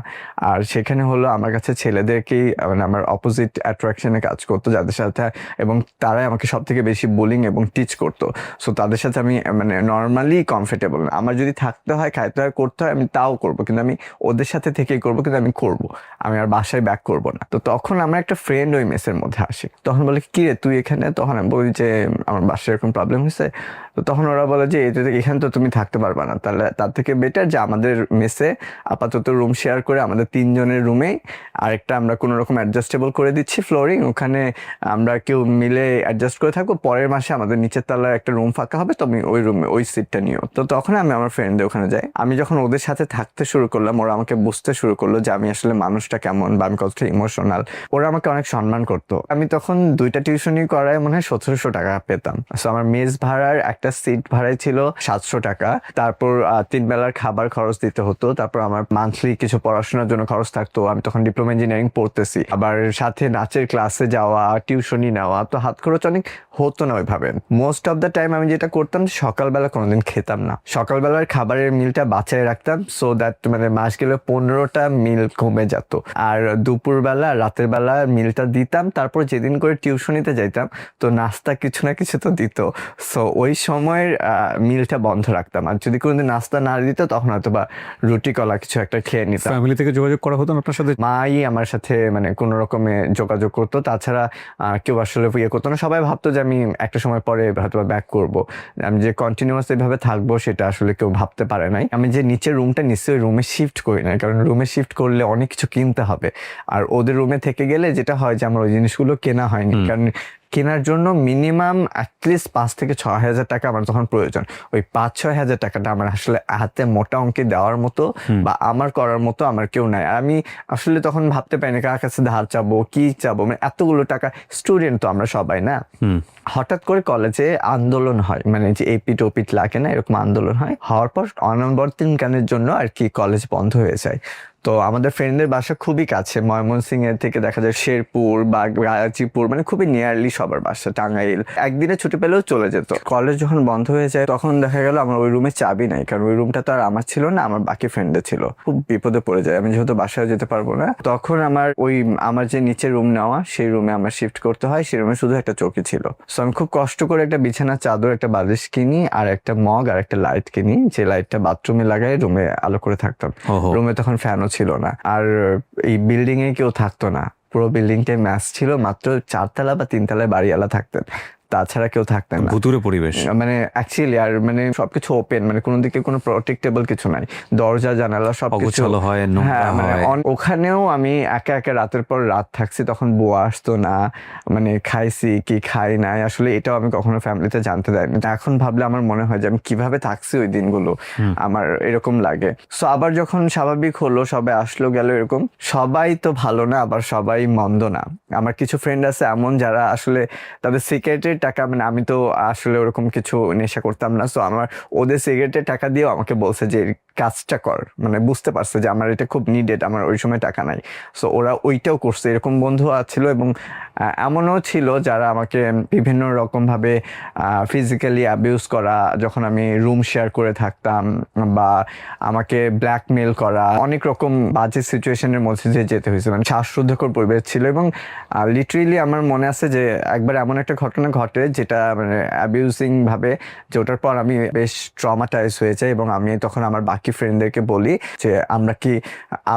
[SPEAKER 1] আর সেখানে হলো আমার কাছে ছেলেদেরকেই মানে আমার অপোজিট অ্যাট্রাকশনে কাজ করতো যাদের সাথে, এবং তারাই আমাকে সব থেকে বেশি বুলিং এবং টিচ করতো। সো তাদের সাথে আমি মানে নর্মালি কমফোর্টেবল। আমার যদি থাকতে হয় খাইতে হয় করতে হয় আমি তাও করবো, কিন্তু আমি ওদের সাথে থেকেই করবো, কিন্তু আমি করবো, আমি আর বাসায় ব্যাক করবো না। তো তখন আমার একটা ফ্রেন্ড ওই মেসের মধ্যে আসে, তখন বলে কি রে তুই এখানে? তখন আমি বলি যে আমার বাসায় এরকম প্রবলেম হয়েছে। তো তখন ওরা বলে যে এখানে তো তুমি থাকতে পারবা না, তাহলে তার থেকে বেটার যে আমাদের মেসে আপাতত রুম শেয়ার করে আমাদের 3 জনের রুমে আরেকটা আমরা কোনো রকম অ্যাডজাস্টেবল করে দিচ্ছি ফ্লোরিং, ওখানে আমরা কেউ মিলে অ্যাডজাস্ট করে থাকবো। পরের মাসে আমাদের নিচের তলার একটা রুম ফাঁকা হবে, তুমি ওই রুমে ওই সিটটা নিও। তো তখন আমি আমার ফ্রেন্ডদের ওখানে যাই। আমি যখন ওদের সাথে থাকতে শুরু করলাম, ওরা আমাকে বুঝতে শুরু করলো যে আমি আসলে মানুষটা কেমন বা আমি কতটা ইমোশনাল। ওরা আমাকে অনেক সম্মান করতো। আমি তখন 2টা টিউশনি করায় মনে হয় 1700 টাকা পেতাম। সো আমার মেস ভাড়ার একটা সিট ভাড়াই ছিল 700 টাকা। তারপর 3 বেলার খাবার খরচ দিতে হতো। তারপর আমার মান্থলি কিছু পড়াশোনার জন্য খরচ থাকতো। আমি তখন ডিপ্লোমা ইঞ্জিনিয়ারিং পড়তেছি, আবার সাথে নাচের ক্লাসে যাওয়া, টিউশনি নেওয়া, তো হাত খরচ অনেক হতো না ওইভাবে। মোস্ট অফ দ্য টাইম আমি যেটা করতাম সকালবেলা কোনোদিন খেতাম না, সকালবেলার খাবারের মিলটা বাঁচায় রাখতাম, সো দ্যাট মানে মাস গেলে 15টা মিল কমে যেত। আর দুপুরবেলা রাতের বেলা মিলটা দিতাম। তারপর যেদিন করে টিউশনিতে যাইতাম তো নাস্তা কিছু না কিছু তো দিত, সো ওই সময়ের মিলটা বন্ধ রাখতাম। আর যদি কোনোদিন নাস্তা না দিত তখন হয়তো বা রুটি কলা কিছু একটা খেয়ে নিতাম।
[SPEAKER 2] ফ্যামিলি থেকে যোগাযোগ করা হতো না আপনার সাথে?
[SPEAKER 1] মাই আমার সাথে মানে কোনো রকমে যোগাযোগ করতো, তাছাড়া কেউ আসলে ইয়ে করতো না। সবাই ভাবতো যে আমি একটা সময় পরে হয়তো ব্যাক করবো, আমি যে কন্টিনিউয়াস এইভাবে থাকবো সেটা আসলে কেউ ভাবতে পারে নাই। আমি যে নিচের রুমটা নিশ্চয়ই ওই রুমে শিফট করি নাই, কারণ রুমে শিফট করলে অনেক কিছু কিনতে হবে। আর ওদের রুমে থেকে গেলে যেটা হয় যে আমার ওই জিনিসগুলো কেনা হয়নি, কারণ কেনার জন্য মিনিমাম অ্যাটলিস্ট 5 থেকে 6 হাজার টাকা আমার তখন প্রয়োজন। ওই 5-6 হাজার টাকাটা আমার আসলে হাতে মোটা অঙ্কে দেওয়ার মতো বা আমার করার মতো আমার কেউ নাই। আর আমি আসলে তখন ভাবতে পারি না কার কাছে ধার চাবো, কি চাবো, মানে এতগুলো টাকা। স্টুডেন্ট তো আমরা সবাই না। হঠাৎ করে কলেজে আন্দোলন হয়, মানে যে এপিট ওপিট লাগে না, এরকম আন্দোলন হয়। হওয়ার পর অনবর্তীকালের জন্য আর কি কলেজ বন্ধ হয়ে যায়। তো আমাদের ফ্রেন্ডদের বাসা খুবই কাছে, ময়মনসিংহ এর থেকে দেখা যায় শেরপুর বা গাজীপুর, মানে খুবই নিয়ারলি সবার বাসা। টাঙ্গাইল একদিনে ছুটি পেলেও চলে যেত। কলেজ যখন বন্ধ হয়ে যায় তখন দেখা গেল আমার ওই রুমে চাবি নাই, কারণ ওই রুমটা তো আর আমার ছিল না, আমার বাকি ফ্রেন্ডের ছিল। খুব বিপদে পড়ে যায়, আমি যেহেতু বাসায় যেতে পারবো না। তখন আমার যে নিচে রুম নেওয়া সেই রুমে আমার শিফট করতে হয়। সেই রুমে শুধু একটা চৌকি ছিল। সো আমি খুব কষ্ট করে একটা বিছানা চাদর, একটা বালিশ কিনি, আর একটা মগ আর একটা লাইট কিনি, যে লাইটটা বাথরুমে লাগাই রুমে আলো করে থাকতাম। রুমে তখন ফ্যানও ছিল না, আর এই বিল্ডিং এ কেউ থাকতো না। পুরো বিল্ডিংটাই ম্যাচ ছিল, মাত্র 4 তলা বা 3 তলায় বাড়িওয়ালা থাকতেন, তাছাড়া কেউ থাকতেন না।
[SPEAKER 2] ভুতুরে পরিবেশ
[SPEAKER 1] মানে অ্যাকচুয়ালি, আর মানে সবকিছু ওপেন, মানে কোনো দিকে কোনো প্রোটেক্টেবল কিছু নাই, দরজা জানালা সবকিছু
[SPEAKER 2] হয়।
[SPEAKER 1] হ্যাঁ, মানে ওখানেও আমি একা একা রাতের পর রাত থাকছি, তখন বউ আসতো না, মানে খাইছি কি খাই নাই আসলে এটাও আমি কখনো ফ্যামিলিতে জানতে দেয়নি। এখন ভাবলে আমার মনে হয় যে আমি কিভাবে থাকছি ওই দিনগুলো, আমার এরকম লাগে। সো আবার যখন স্বাভাবিক হলো, সবাই আসলো গেল, এরকম সবাই তো ভালো না, আবার সবাই মন্দ না। আমার কিছু ফ্রেন্ড আছে এমন যারা আসলে তাদের সিগারেটের টাকা, মানে আমি তো আসলে ওরকম কিছু নেশা করতাম না, সো আমার ওদের সিগারেটের টাকা দিয়েও আমাকে বলছে যে কাজটা কর, মানে বুঝতে পারছে যে আমার এটা খুব নিডেড, আমার ওই সময় টাকা নাই। সো ওরা ওইটাও করছে, এরকম বন্ধু ছিল। এবং এমনও ছিল যারা আমাকে বিভিন্ন রকম ভাবে ফিজিক্যালি অ্যাবিউজ করা, যখন আমি রুম শেয়ার করে থাকতাম, বা আমাকে ব্ল্যাকমেল করা, অনেক রকম বাজে সিচুয়েশনের মধ্যে দিয়ে যেতে হয়েছে। মানে শ্বাসরুদ্ধকর পরিবেশ ছিল। এবং লিটারেলি আমার মনে আছে যে একবার এমন একটা ঘটনা ঘটে যেটা মানে অ্যাবিউজিং ভাবে, যে ওটার পর আমি বেশ ট্রমাটাইজ হয়ে যাই। এবং আমি তখন আমার বাকি ফ্রেন্ডদেরকে বলি যে আমরা কি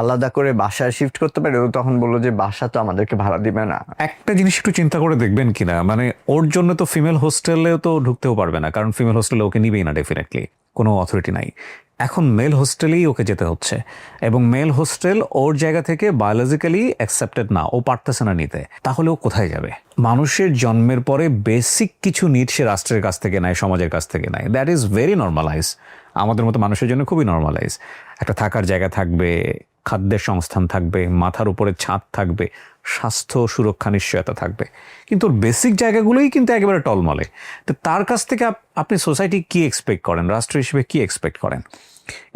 [SPEAKER 1] আলাদা করে বাসায় শিফট করতে পারি। ও তখন বললো যে বাসা তো আমাদেরকে ভাড়া দিবে না।
[SPEAKER 2] একটা জিনিস একটু চিন্তা করে দেখবেন কিনা, মানে ওর জন্য তো ফিমেল হোস্টেলেও তো ঢুকতেও পারবে না, কারণ ফিমেল হোস্টেলে ওকে নিবেই না, ডেফিনেটলি কোনো অথরিটি নাই। এখন মেল হোস্টেলেই ওকে যেতে হচ্ছে, এবং মেল হোস্টেল ওর জায়গা থেকে বায়োলজিক্যালি অ্যাকসেপ্টেড না, ও পারতেছে না নিতে। তাহলে ও কোথায় যাবে? মানুষের জন্মের পরে বেসিক কিছু নিড সে রাষ্ট্রের কাছ থেকে নেয়, সমাজের কাছ থেকে নেয়। দ্যাট ইজ ভেরি নর্মালাইজ, আমাদের মতো মানুষের জন্য খুবই নর্মালাইজ। একটা থাকার জায়গা থাকবে, খাদ্যের সংস্থান থাকবে, মাথার উপরে ছাদ থাকবে, স্বাস্থ্য সুরক্ষা নিশ্চয়তা থাকবে, কিন্তু ওর বেসিক জায়গাগুলোই কিন্তু একেবারে টলমলে। তো তার কাছ থেকে আপনি সোসাইটি কি এক্সপেক্ট করেন, রাষ্ট্র হিসেবে কি এক্সপেক্ট করেন?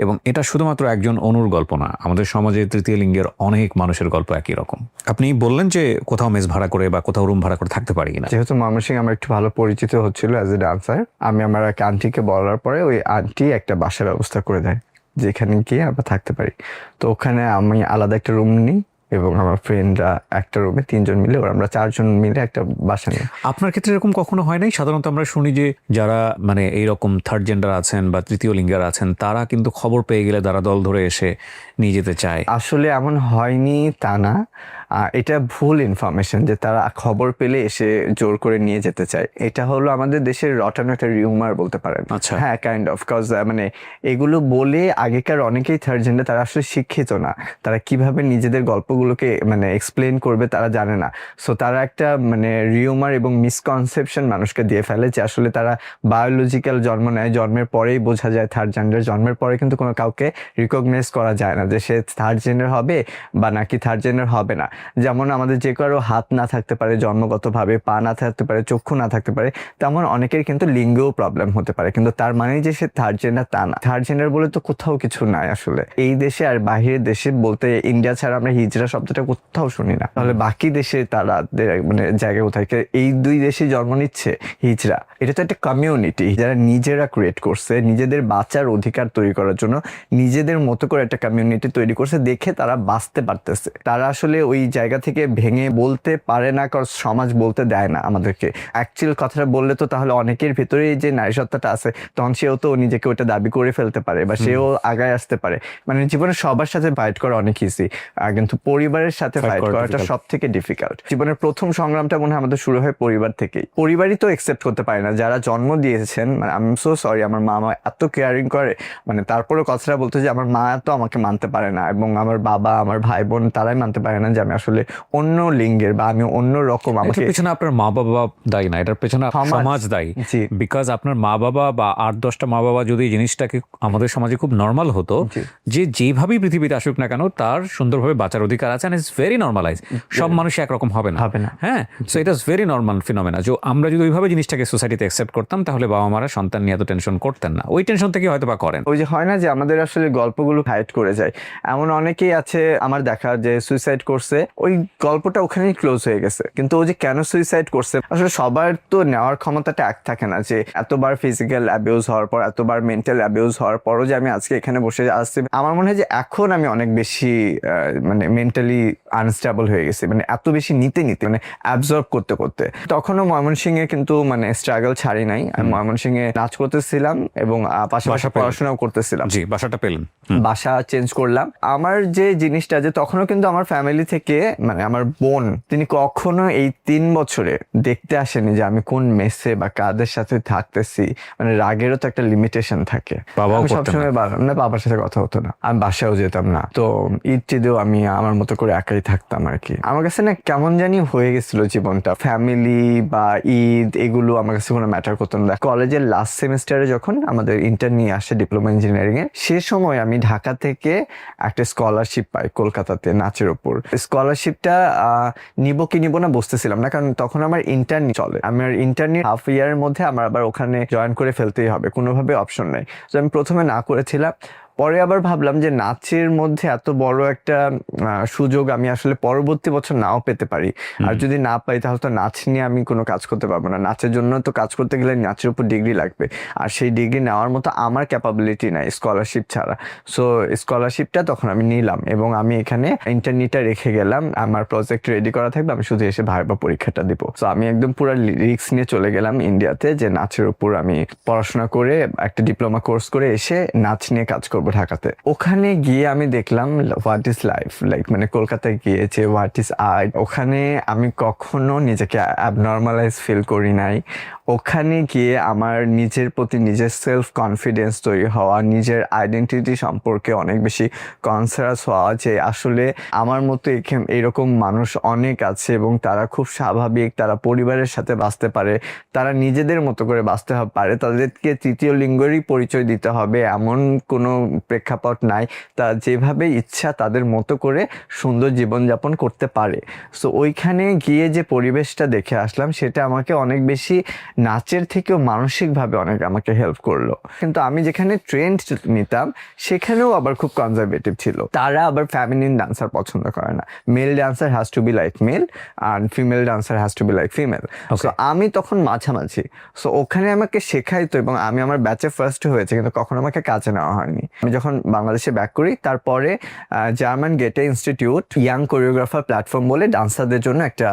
[SPEAKER 2] এবং এটা শুধুমাত্র একজন অনুর গল্প না, আমাদের সমাজে তৃতীয় লিঙ্গের অনেক মানুষের গল্প একই রকম। আপনি বললেন যে কোথাও মেস ভাড়া করে বা কোথাও রুম ভাড়া করে থাকতে পারি না।
[SPEAKER 1] যেহেতু ময়মনসিংহ আমার একটু ভালো পরিচিত হচ্ছিল অ্যাজ এ ডান্সার, আমি আমার এক আন্টিকে বলার পরে ওই আন্টি একটা বাসার ব্যবস্থা করে দেয় যেখানে গিয়ে আমরা থাকতে পারি। তো ওখানে আমি আলাদা একটা রুম নিই এবং আমার ফ্রেন্ডরা একটা রুমে 3 জন মিলে, আমরা 4 জন মিলে একটা বাসা নিই।
[SPEAKER 2] আপনার ক্ষেত্রে এরকম কখনো হয় নাই? সাধারণত আমরা শুনি যে যারা মানে এইরকম থার্ড জেন্ডার আছেন বা তৃতীয় লিঙ্গের আছেন, তারা কিন্তু খবর পেয়ে গেলে তারা দল ধরে এসে নিয়ে যেতে চায়।
[SPEAKER 1] আসলে এমন হয়নি তা না, এটা ভুল ইনফরমেশন যে তারা খবর পেলে এসে জোর করে নিয়ে যেতে চায়। এটা হলো আমাদের দেশের রটানো একটা রিউমার বলতে পারেন।
[SPEAKER 2] আচ্ছা।
[SPEAKER 1] হ্যাঁ, কাইন্ড অফ, কজ মানে এগুলো বলে আগেকার অনেকেই থার্ড জেন্ডার, তারা আসলে শিক্ষিত না, তারা কিভাবে নিজেদের গল্পগুলোকে মানে এক্সপ্লেন করবে তারা জানে না। সো তারা একটা মানে রিউমার এবং মিসকনসেপশন মানুষকে দিয়ে ফেলে যে আসলে তারা বায়োলজিক্যাল জন্ম নেয়, জন্মের পরেই বোঝা যায় থার্ড জেন্ডার। জন্মের পরে কিন্তু কোনো কাউকে রিকগনাইজ করা যায় না যে সে থার্ড জেন্ডার হবে বা নাকি থার্ড জেন্ডার হবে না। যেমন আমাদের যে কারো হাত না থাকতে পারে জন্মগতভাবে, পা না থাকতে পারে, চক্ষু না থাকতে পারে, তেমন অনেকের কিন্তু লিঙ্গেও প্রবলেম হতে পারে, কিন্তু তার মানেই যে সে থার্ড জেন্ডার তা না। থার্ড জেন্ডার বলে তো কোথাও কিছু নাই আসলে এই দেশে, আর বাহিরের দেশে বলতে ইন্ডিয়া ছাড়া আমরা হিজড়া শব্দটা কোথাও শুনি না। তাহলে বাকি দেশে তারা মানে জায়গায় কোথায়, এই 2 দেশে জন্ম নিচ্ছে হিজড়া, এটা তো একটা কমিউনিটি যারা নিজেরা ক্রিয়েট করছে নিজেদের বাঁচার অধিকার তৈরি করার জন্য, নিজেদের মতো করে একটা কমিউনিটি তৈরি করছে, দেখে তারা বাঁচতে পারতেছে। তারা আসলে ওই জায়গা থেকে ভেঙে বলতে পারে না, কারণ সমাজ বলতে দেয় না আমাদেরকে। অ্যাকচুয়াল কথাটা বললে তো তাহলে অনেকের ভেতরে যে নারী সত্তাটা আছে, তখন সেও তো নিজেকে ওটা দাবি করে ফেলতে পারে বা সেও আগায় আসতে পারে। মানে জীবনে সবার সাথে ফাইট করা অনেক ইজি, কিন্তু পরিবারের সাথে ফাইট করাটা সব থেকে ডিফিকাল্ট। জীবনের প্রথম সংগ্রামটা মনে হয় আমাদের শুরু হয় পরিবার থেকেই। পরিবারই তো একসেপ্ট করতে পারে না, যারা জন্ম দিয়েছেন। মানে আই এম সো সরি, আমার মা এত কেয়ারিং করে, মানে তারপরে কথাটা বলতে যে আমার মা তো আমাকে মানতে পারে না, এবং আমার বাবা, আমার ভাই বোন তারাই মানতে পারে না যে আমি আসলে অন্য লিঙ্গের বা আমি অন্য রকম। আমাকে
[SPEAKER 2] এটার পেছনে আপনার মা বাবা দায়ী না, এটার পেছনে সমাজ দায়ী।
[SPEAKER 1] জি।
[SPEAKER 2] বিকজ আপনার মা বাবা বা 8-10টা মা বাবা যদি এই জিনিসটাকে আমাদের সমাজে খুব নর্মাল হতো, যে যেভাবেই পৃথিবীতে আসুক না কেন তার সুন্দরভাবে বাঁচার অধিকার আছে, এন্ড ইটস ভেরি নর্মালাইজ। সব মানুষ একরকম হবে না। হ্যাঁ, so it is very normal ফিনোমেনা। যে আমরা যদি ওইভাবে জিনিসটাকে সোসাইটিতে অ্যাকসেপ্ট করতাম, তাহলে বাবা মারা সন্তান নিয়ে এত টেনশন করতেন না। ওই টেনশন থেকে হয়তো বা করেন।
[SPEAKER 1] ওই যে হয় না যে আমাদের আসলে গল্পগুলো হাইড করে যায়, এমন অনেকেই আছে আমার দেখা যে সুইসাইড করছে, ওই গল্পটা ওখানেই ক্লোজ হয়ে গেছে। কিন্তু ও যে কেন সুইসাইড করছে, আসলে সবার তো নেওয়ার ক্ষমতাটা এক থাকে না, যে এতবার ফিজিক্যাল অ্যাবিউজ হওয়ার পর, এতবার মেন্টাল অ্যাবিউজ হওয়ার পরও যে আমি আজকে এখানে বসে আসছি। আমার মনে হয় যে এখন আমি অনেক বেশি মানে মেন্টালি আনস্টেবল হয়ে গেছি, মানে এত বেশি নিতে মানে অ্যাবজর্ব করতে করতে। তখনও ময়মনসিংহে কিন্তু মানে স্ট্রাগল ছাড়ি নাই। আমি ময়মনসিংহে নাচ করতেছিলাম এবং পাশাপাশি পড়াশোনাও করতেছিলাম।
[SPEAKER 2] জি, বাসাটা পেলেন?
[SPEAKER 1] বাসা চেঞ্জ করলাম। আমার যে জিনিসটা, যে তখনও কিন্তু আমার ফ্যামিলি থেকে মানে আমার বোন, তিনি কখনো এই 3 বছরে দেখতে আসেনি যে আমি কোন মেসে বা কাদের সাথে থাকতেছি। মানে রাগেরও তো একটা লিমিটেশন থাকে। আমি সবসময় বাবার সাথে কথা হতো না, আমি বাসায়ও যেতাম না। তো ঈদেও আমি আমার মতো করে একাই থাকতাম আর কি। আমার কাছে না কেমন জানি হয়ে গেছিল জীবনটা। ফ্যামিলি বা ঈদ এগুলো আমার কাছে কোনো ম্যাটার করতো না। কলেজের লাস্ট সেমিস্টারে যখন আমাদের ইন্টার নিয়ে আসে ডিপ্লোমা ইঞ্জিনিয়ারিং এ, সে সময় আমি ঢাকা থেকে একটা স্কলারশিপ পাই কলকাতাতে নাচের উপর। স্কলারশিপটা নিব কি নিব না বুঝতেছিলাম না, কারণ তখন আমার ইন্টার্ন চলে। আমার ইন্টার্ন হাফ ইয়ারের মধ্যে আমার আবার ওখানে জয়েন করে ফেলতেই হবে, কোনোভাবে অপশন নেই। তো আমি প্রথমে না করেছিলাম, পরে আবার ভাবলাম যে নাচের মধ্যে এত বড় একটা সুযোগ আমি আসলে পরবর্তী বছর নাও পেতে পারি, আর যদি না পাই তাহলে তো নাচ নিয়ে আমি কোনো কাজ করতে পারবো না। নাচের জন্য তো কাজ করতে গেলে নাচের উপর ডিগ্রি লাগবে, আর সেই ডিগ্রি নেওয়ার মতো আমার ক্যাপাবিলিটি নাই স্কলারশিপ ছাড়া। সো স্কলারশিপটা তখন আমি নিলাম এবং আমি এখানে ইন্টারনিটা রেখে গেলাম। আমার প্রজেক্ট রেডি করা থাকবে, আমি শুধু এসে ভাইবা পরীক্ষাটা দিব। সো আমি একদম পুরো রিস্ক নিয়ে চলে গেলাম ইন্ডিয়াতে, যে নাচের উপর আমি পড়াশোনা করে একটা ডিপ্লোমা কোর্স করে এসে নাচ নিয়ে কাজ করবো ঢাকাতে। ওখানে গিয়ে আমি দেখলাম হোয়াট ইজ লাইফ লাইক, মানে কলকাতায় গিয়েছে হোয়াট ইজ আর্ট। ওখানে আমি কখনো নিজেকে অ্যাবনর্মালাইজ ফিল করি নাই। ওখানে গিয়ে আমার নিজের প্রতি নিজের সেলফ কনফিডেন্স তৈরি হওয়া, নিজের আইডেন্টিটি সম্পর্কে অনেক বেশি কনসিয়াস হওয়া যে আসলে আমার মতো এরকম মানুষ অনেক আছে এবং তারা খুব স্বাভাবিক, তারা পরিবারের সাথে বাঁচতে পারে, তারা নিজেদের মতো করে বাঁচতে পারে, তাদেরকে তৃতীয় লিঙ্গেরই পরিচয় দিতে হবে এমন কোনো প্রেক্ষাপট নাই। তা যেভাবে ইচ্ছা তাদের মতো করে সুন্দর জীবনযাপন করতে পারে। সো ওইখানে গিয়ে যে পরিবেশটা দেখে আসলাম সেটা আমাকে অনেক বেশি নাচের থেকেও মানসিকভাবে অনেক আমাকে হেল্প করলো। কিন্তু আমি যেখানে ট্রেন্ড নিতাম সেখানেও আবার খুব কনজারভেটিভ ছিল। তারা আবার ফ্যামিলিন ডান্সার পছন্দ করে না, male dancer has to be like male আর female dancer has to be like female. So আমি তখন মাঝামাঝি। সো ওখানে আমাকে শেখাইতো এবং আমি আমার ব্যাচে ফার্স্ট হয়েছে, কিন্তু কখনো আমাকে কাজে নেওয়া হয়নি। আমি যখন বাংলাদেশে ব্যাক করি তারপরে জার্মান গেটে ইনস্টিটিউট ইয়াং কোরিওগ্রাফার প্ল্যাটফর্ম বলে ডান্সারদের জন্য একটা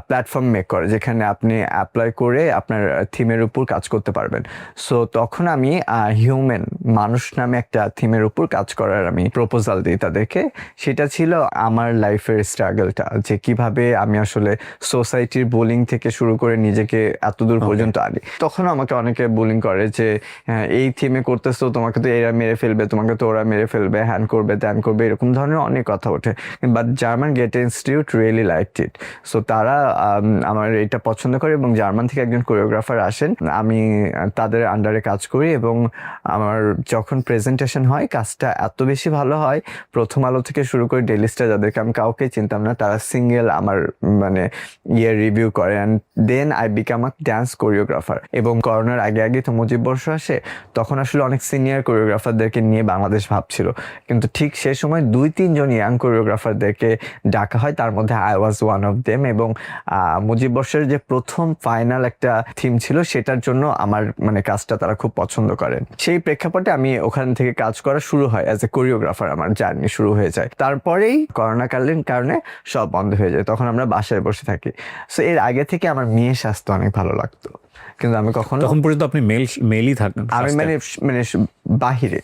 [SPEAKER 1] প্ল্যাটফর্ম মেক করে, যেখানে আপনি অ্যাপ্লাই করে আপনার থিমের উপর কাজ করতে পারবেন। সো তখন আমি হিউম্যান মানুষ নামে একটা থিমের উপর কাজ করার আমি প্রপোজাল দিই তাদেরকে। সেটা ছিল আমার লাইফের স্ট্রাগলটা, যে কিভাবে আমি আসলে সোসাইটির বুলিং থেকে শুরু করে নিজেকে এত দূর পর্যন্ত আনি। তখন আমাকে অনেকে বুলিং করে যে এই থিমে করতেছো, তোমাকে তো এরা মেরে ফেলবে, তোমাকে তো ওরা মেরে ফেলবে, হ্যান করবে ত্যান করবে, এরকম ধরনের অনেক কথা ওঠে। But German Goethe institute really liked it. So তারা আমার এটা পছন্দ করে এবং জার্মান থেকে একজন কোরিওগ্রাফার আসেন, আমি তাদের আন্ডারে কাজ করি এবং আমার যখন প্রেজেন্টেশন হয় কাজটা এত বেশি ভালো হয়। প্রথম আলো থেকে শুরু করে ডেইলি স্টার, যাদেরকে আমি কাউকে চিনতাম না, তারা সিঙ্গেল আমার মানে রিভিউ করে। And then I become a dance choreographer. এবং করোনার আগে আগে তো মুজিব বর্ষ আসে, তখন আসলে অনেক সিনিয়র কোরিওগ্রাফারদেরকে নিয়ে বাংলাদেশ ভাবছিল, কিন্তু ঠিক সে সময় 2-3 জন ইয়াং কোরিওগ্রাফারদেরকে ডাকা হয়, তার মধ্যে I was one of them. এবং মুজিব বর্ষের যে প্রথম ফাইনাল একটা থিম ছিল সেটার জন্য আমার মানে কাজটা তারা খুব পছন্দ করেন। সেই প্রেক্ষাপটে আমি ওখান থেকে কাজ করা শুরু হয়, অ্যাজ এ কোরিওগ্রাফার আমার জার্নি শুরু হয়ে যায়। তারপরেই করোনাকালীন কারণে সব বন্ধ হয়ে যায়, তখন আমরা বাসায় বসে থাকি। সো এর আগে থেকে আমার মেয়ে স্বাস্থ্য অনেক ভালো লাগতো, কিন্তু আমি কখনো
[SPEAKER 2] তখন পর্যন্ত আপনি মেলই থাকেন?
[SPEAKER 1] আমি মানে মানে বাহিরে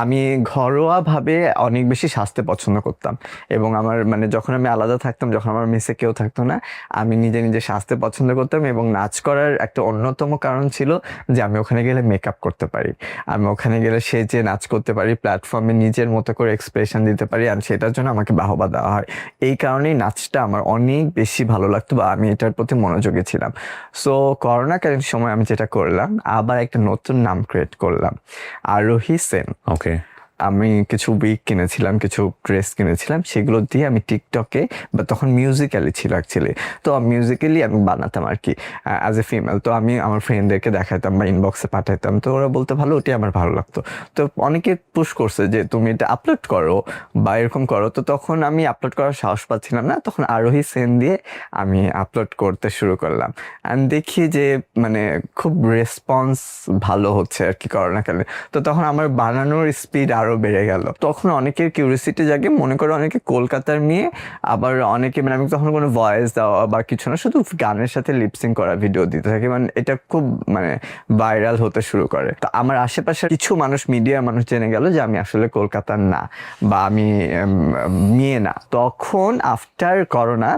[SPEAKER 1] আমি ঘরোয়া ভাবে অনেক বেশি স্বাস্থ্য পছন্দ করতাম। এবং আমার মানে যখন আমি আলাদা থাকতাম, যখন আমার মেসে কেউ থাকতো না, আমি নিজে নিজে স্বাস্থ্য পছন্দ করতাম। এবং নাচ করার একটা অন্যতম কারণ ছিল যে আমি ওখানে গেলে মেকআপ করতে পারি, আমি ওখানে গেলে সেজে নাচ করতে পারি, প্ল্যাটফর্মে নিজের মতো করে এক্সপ্রেশন দিতে পারি, আর সেটার জন্য আমাকে বাহবা দেওয়া হয়। এই কারণেই নাচটা আমার অনেক বেশি ভালো লাগতো বা আমি এটার প্রতি মনোযোগী ছিলাম। সো করোনাকালীন সময় আমি যেটা করলাম, আবার একটা নতুন নাম ক্রিয়েট করলাম, আরোহী সেন।
[SPEAKER 2] ওকে।
[SPEAKER 1] আমি কিছু উইক কিনেছিলাম, কিছু ড্রেস কিনেছিলাম, সেগুলো দিয়ে আমি টিকটকে, বা তখন মিউজিক্যালি ছিল অ্যাকচুয়ালি, তো মিউজিক্যালি আমি বানাতাম আর কি অ্যাজ এ ফিমেল। তো আমি আমার ফ্রেন্ডদেরকে দেখাতাম বা ইনবক্সে পাঠাতাম, তো ওরা বলতে ভালো, ওটাই আমার ভালো লাগতো। তো অনেকে পুশ করছে যে তুমি এটা আপলোড করো বা এরকম করো। তো তখন আমি আপলোড করার সাহস পাচ্ছিলাম না, তখন আরোহী সেন দিয়ে আমি আপলোড করতে শুরু করলাম। অ্যান্ড দেখি যে মানে খুব রেসপন্স ভালো হচ্ছে আর কি করোনাকালে। তো তখন আমার বানানোর স্পিড আরো বেড়ে গেল। তখন অনেকের কিউরিয়াসিটি জাগে, মনে করো অনেকে কলকাতার মেয়ে, আবার অনেকে মানে আমি তখন কোনো ভয়েস দেওয়া বা কিছু না, শুধু গানের সাথে লিপসিং করা ভিডিও দিতে থাকি। মানে এটা খুব মানে ভাইরাল হতে শুরু করে। তো আমার আশেপাশে কিছু মানুষ, মিডিয়ার মানুষ জেনে গেল যে আমি আসলে কলকাতার না বা আমি মেয়ে না। তখন আফটার করোনা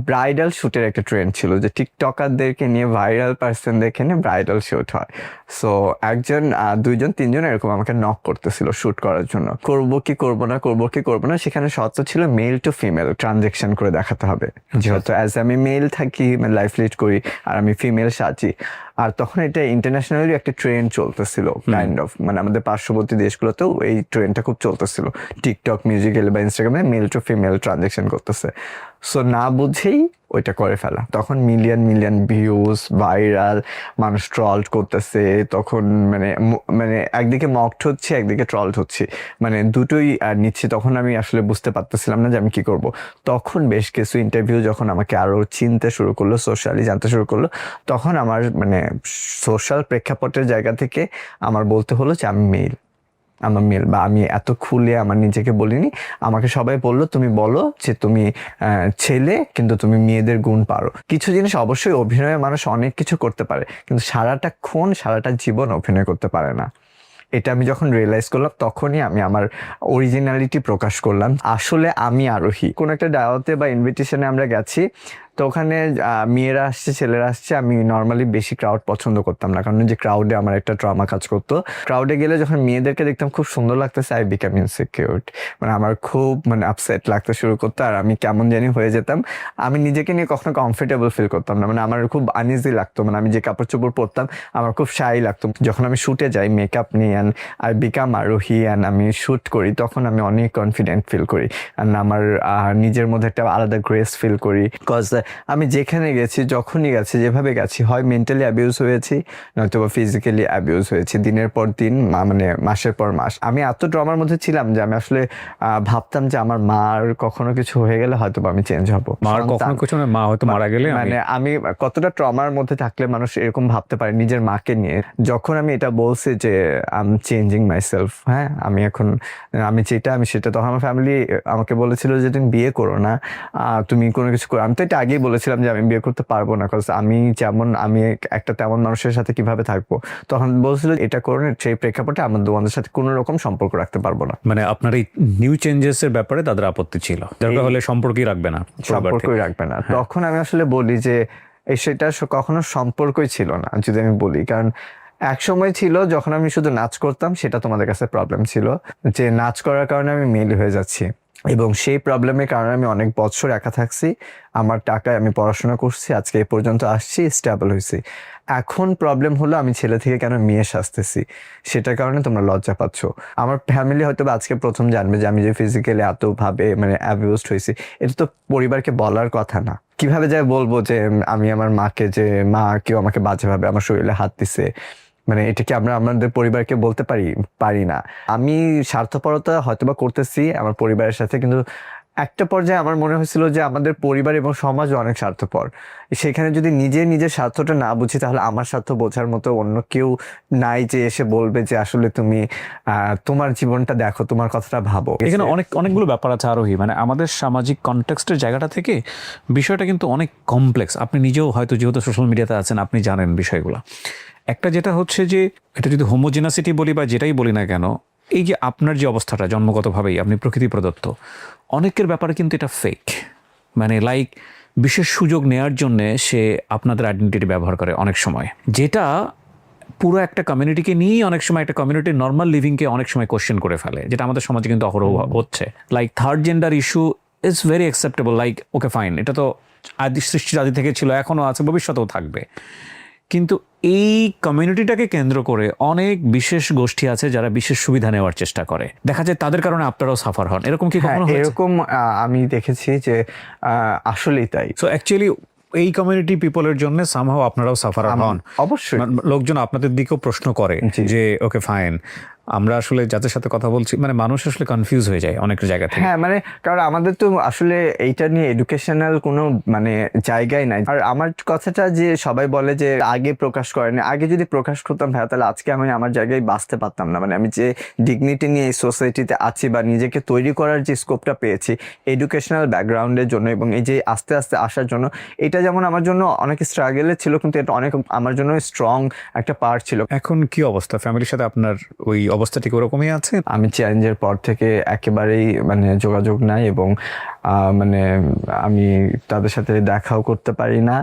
[SPEAKER 1] ব্রাইডাল শ্যুটের একটা ট্রেন্ড ছিল, যে টিকটকারদেরকে নিয়ে, ভাইরাল পার্সনদেরকে নিয়ে ব্রাইডাল শ্যুট হয়। সো একজন 2জন 3জন এরকম আমাকে নক করতেছিল শ্যুট করার জন্য, করবো কি করবো না, করবো কি করবো না। সেখানে শর্ত ছিল মেল টু ফিমেল ট্রানজেকশন করে দেখাতে হবে, যেহেতু অ্যাজ আমি মেল থাকি, লাইফ লিড করি, আর আমি ফিমেল সাজি। আর তখন এটা ইন্টারন্যাশনালি একটা ট্রেন্ড চলতেছিল কাইন্ড অফ, মানে আমাদের পার্শ্ববর্তী দেশগুলোতেও এই ট্রেন্ডটা খুব চলতেছিল, টিকটক, মিউজিক্যাল বা ইনস্টাগ্রামে মেল টু ফিমেল ট্রানজেকশন করতেছে। সো না বুঝেই ওইটা করে ফেলা। তখন মিলিয়ন মিলিয়ন ভিউজ, ভাইরাল, মানুষ ট্রলড করতেছে। তখন মানে মানে একদিকে মকড হচ্ছে, একদিকে ট্রলড হচ্ছে, মানে দুটোই নিচ্ছে। তখন আমি আসলে বুঝতে পারতেছিলাম না যে আমি কি করব। তখন বেশ কিছু ইন্টারভিউ যখন আমাকে আরো চিনতে শুরু করলো, সোশ্যালি জানতে শুরু করলো, তখন আমার মানে সোশ্যাল প্রেক্ষাপটের জায়গা থেকে আমার বলতে হলো যে আমি মেল, আমার মেল, বা আমি এত খুলে আমার নিজেকে বলিনি। আমাকে সবাই বললো তুমি বলো যে তুমি ছেলে, কিন্তু তুমি মেয়েদের গুণ পারো। কিছু জিনিস অবশ্যই অভিনয়ে মানুষ অনেক কিছু করতে পারে, কিন্তু সারাটা জীবন অভিনয় করতে পারে না। এটা আমি যখন রিয়েলাইজ করলাম, তখনই আমি আমার অরিজিনালিটি প্রকাশ করলাম। আসলে আমি আরোহী। কোনো একটা দাওয়াতে বা ইনভিটেশনে আমরা গেছি, তো ওখানে মেয়েরা আসছে, ছেলেরা আসছে, আমি নর্মালি বেশি ক্রাউড পছন্দ করতাম না, কারণ যে ক্রাউডে আমার একটা ট্রমা কাজ করতো। ক্রাউডে গেলে যখন মেয়েদেরকে দেখতাম খুব সুন্দর লাগতেছে, আই বিকাম ইনসিকিউর, মানে আমার খুব মানে আপসেট লাগতে শুরু করতো, আর আমি কেমন জানি হয়ে যেতাম। আমি নিজেকে নিয়ে কখনো কমফোর্টেবল ফিল করতাম না, মানে আমার খুব আনইজি লাগতো, মানে আমি যে কাপড় চোপড় পরতাম আমার খুব শাই লাগতো। যখন আমি শুটে যাই মেকআপ নিয়ে আর বিকাম আরোহী আমি শুট করি, তখন আমি অনেক কনফিডেন্ট ফিল করি, আর আমার নিজের মধ্যে একটা আলাদা গ্রেস ফিল করি। বিকজ আমি যেখানে গেছি, যখনই গেছি, যেভাবে গেছি, হয় মেন্টালি অ্যাবিউজ হয়েছি, নয়তো বা ফিজিক্যালি অ্যাবিউজ হয়েছি, দিনের পর দিন, মানে মাসের পর মাস। আমি এত ড্রামার মধ্যে ছিলাম যে আমি আসলে ভাবতাম যে আমার মার কখনো কিছু হয়ে গেলে হয়তো বা আমি চেঞ্জ হবো।
[SPEAKER 2] মার কখনো কিছু না, মা হয়তো মারা গেলে
[SPEAKER 1] মানে আমি কতটা ট্রমার মধ্যে থাকলে মানুষ এরকম ভাবতে পারে নিজের মাকে নিয়ে। যখন আমি এটা বলছি যে আই এম চেঞ্জিং মাইসেলফ, হ্যাঁ আমি এখন আমি যেটা আমি সেটা, তখন আমার ফ্যামিলি আমাকে বলেছিল যে তুমি বিয়ে করো না, তুমি কোনো কিছু করো। আমি তো এটা আগেই বলেছিলাম যে আমি বিয়ে করতে পারবো না, কারণ আমি যেমন আমি একটা তেমন মানুষের সাথে কিভাবে থাকবো। তখন বলছিল এটা করো না, সেই প্রেক্ষাপটে আমার তোমাদের সাথে কোনো রকম সম্পর্ক রাখতে পারবো না।
[SPEAKER 2] মানে আপনার এই নিউ চেঞ্জেস এর ব্যাপারে তাদের আপত্তি ছিল, দরকার হলে সম্পর্কই রাখবে না,
[SPEAKER 1] সম্পর্কই রাখবে না। তখন আমি আসলে বলি যে সেটা কখনো সম্পর্কই ছিল না যদি আমি বলি, কারণ এক সময় ছিল যখন আমি শুধু নাচ করতাম, সেটা তোমাদের কাছে প্রবলেম ছিল, যে নাচ করার কারণে আমি মেল হয়ে যাচ্ছি, এবং সেই প্রবলেমের কারণে আমি অনেক বছর একা থাকছি, আমার টাকায় আমি পড়াশোনা করছি, আজকে এই পর্যন্ত আসছি, স্টেবল হয়েছি। এখন প্রবলেম হলো আমি ছেলে থেকে কেন মেয়ে সাজতেছি, সেটার কারণে তোমরা লজ্জা পাচ্ছ। আমার ফ্যামিলি হয়তো আজকে প্রথম জানবে যে আমি যে ফিজিক্যালি এতভাবে মানে অ্যাবিউজড হয়েছি, এটা তো পরিবারকে বলার কথা না। কিভাবে যাই বলবো যে আমি আমার মাকে, যে মা কেউ আমাকে বাজেভাবে আমার শরীরে হাত দিছে, মানে এটা কি আমরা আমাদের পরিবারকে বলতে পারি না। আমি স্বার্থপরতা হয়তোবা করতেছি আমার পরিবারের সাথে, কিন্তু একটা পর্যায়ে আমার মনে হয়েছিল যে আমাদের পরিবার এবং সমাজ অনেক স্বার্থপর, সেখানে যদি নিজের স্বার্থটা না বুঝি, তাহলে আমার স্বার্থ বোঝার মতো অন্য কেউ নাই যে এসে বলবে যে আসলে তুমি তোমার জীবনটা দেখো, তোমার কথাটা ভাবো।
[SPEAKER 2] এখানে অনেকগুলো ব্যাপার আছে আরোহী, মানে আমাদের সামাজিক কনটেক্সটের জায়গাটা থেকে বিষয়টা কিন্তু অনেক কমপ্লেক্স। আপনি নিজেও হয়তো যেহেতু সোশ্যাল মিডিয়াতে আছেন আপনি জানেন বিষয়গুলো। একটা যেটা হচ্ছে যে এটা যদি হোমোজেনাসিটি বলি বা যেটাই বলি না কেন, এই যে আপনার যে অবস্থাটা জন্মগতভাবেই আপনি প্রকৃতি প্রদত্ত, অনেকের ব্যাপারে কিন্তু এটা ফেক, মানে লাইক বিশেষ সুযোগ নেয়ার জন্য সে আপনাদের আইডেন্টিটি ব্যবহার করে অনেক সময়, যেটা পুরো একটা কমিউনিটিকে নিয়েই অনেক সময় একটা কমিউনিটির নর্মাল লিভিংকে অনেক সময় কোশ্চেন করে ফেলে, যেটা আমাদের সমাজে কিন্তু অহরহ হচ্ছে। Like third gender issue is very acceptable, like okay fine, এটা তো আদি সৃষ্টির আদি থেকে ছিল, এখনও আছে, ভবিষ্যতেও থাকবে। কিন্তু এই কমিউনিটিটাকে কেন্দ্র করে অনেক বিশেষ গোষ্ঠী আছে যারা বিশেষ সুবিধা নেওয়ার চেষ্টা করে, দেখা যায় তাদের কারণে আপনারাও সাফার হন। এরকম কি কখনো হয়েছে?
[SPEAKER 1] এরকম আমি দেখেছি যে আসলেই তাই।
[SPEAKER 2] সো অ্যাকচুয়ালি এই কমিউনিটি পিপলের জন্য সামহাও আপনারাও সাফার হন।
[SPEAKER 1] অবশ্যই
[SPEAKER 2] লোকজন আপনাদের দিকেও প্রশ্ন করে যে ওকে ফাইন, আমরা আসলে যাদের সাথে কথা বলছি, মানে মানুষ আসলে কনফিউজ হয়ে যায় অনেক জায়গা থেকে।
[SPEAKER 1] হ্যাঁ, মানে কারণ আমাদের তো আসলে এইটা নিয়ে এডুকেশনাল কোনো মানে জায়গায় নাই। আর আমার কথাটা যে সবাই বলে যে আগে প্রকাশ করেনি, আগে যদি প্রকাশ করতাম ভাইয়া, তাহলে আজকে আমি আমার জায়গায় বাঁচতে পারতাম না। মানে আমি যে ডিগনিটি নিয়ে এই সোসাইটিতে আছি বা নিজেকে তৈরি করার যে স্কোপটা পেয়েছি এডুকেশনাল ব্যাকগ্রাউন্ডের জন্য, এবং এই যে আস্তে আস্তে আসার জন্য, এটা যেমন আমার জন্য অনেক স্ট্রাগলের ছিল, কিন্তু এটা অনেক আমার জন্য স্ট্রং একটা পার্ট ছিল।
[SPEAKER 2] এখন কি অবস্থা ফ্যামিলির সাথে আপনার? ওই অবস্থা ঠিক ওরকমই আছে?
[SPEAKER 1] আমি চ্যালেঞ্জের পর থেকে একেবারেই মানে যোগাযোগ নাই, এবং মানে আমি তাদের সাথে দেখাও করতে পারি না,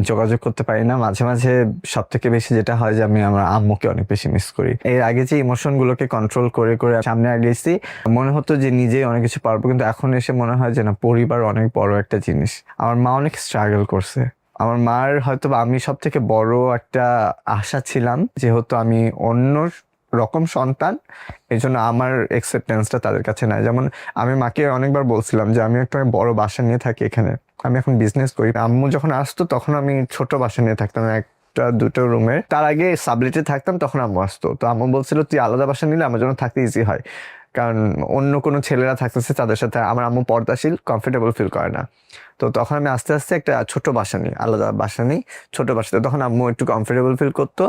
[SPEAKER 1] যোগাযোগ করতে পারি না। মাঝে মাঝে সব থেকে বেশি যেটা হয় যে আমি আমার আম্মুকে অনেক বেশি মিস করি। এর আগে যে ইমোশন গুলোকে কন্ট্রোল করে করে সামনে আগেছি, মনে হতো যে নিজেই অনেক কিছু পারবো, কিন্তু এখন এসে মনে হয় যে না, পরিবার অনেক বড় একটা জিনিস। আমার মা অনেক স্ট্রাগল করছে। আমার মার হয়তো আমি সব থেকে বড় একটা আশা ছিলাম, যেহেতু আমি অন্য রকম সন্তান, এই জন্য আমার একসেপ্টেন্সটা তাদের কাছে নাই। যেমন আমি মাকে অনেকবার বলছিলাম যে আমি একটা বড় বাসা নিয়ে থাকি এখানে, আমি এখন বিজনেস করি। আম্মু যখন আসতো তখন আমি ছোট বাসা নিয়ে থাকতাম, একটা দুটো রুমের। তার আগে সাবলেটে থাকতাম, তখন আম্মু আসতো। তো আম্মু বলছিল তুই আলাদা বাসা নিলে আমার জন্য থাকতে ইজি হয়, কারণ অন্য কোনো ছেলেরা থাকতেছে তাদের সাথে আমার আম্মু পর্দাশীল, কমফোর্টেবল ফিল করে না। তো তখন আমি আস্তে আস্তে একটা ছোট বাসা নিই, আলাদা বাসা নিই, ছোট বাসাতে। তখন আম্মু একটু কমফোর্টেবল ফিল করতো,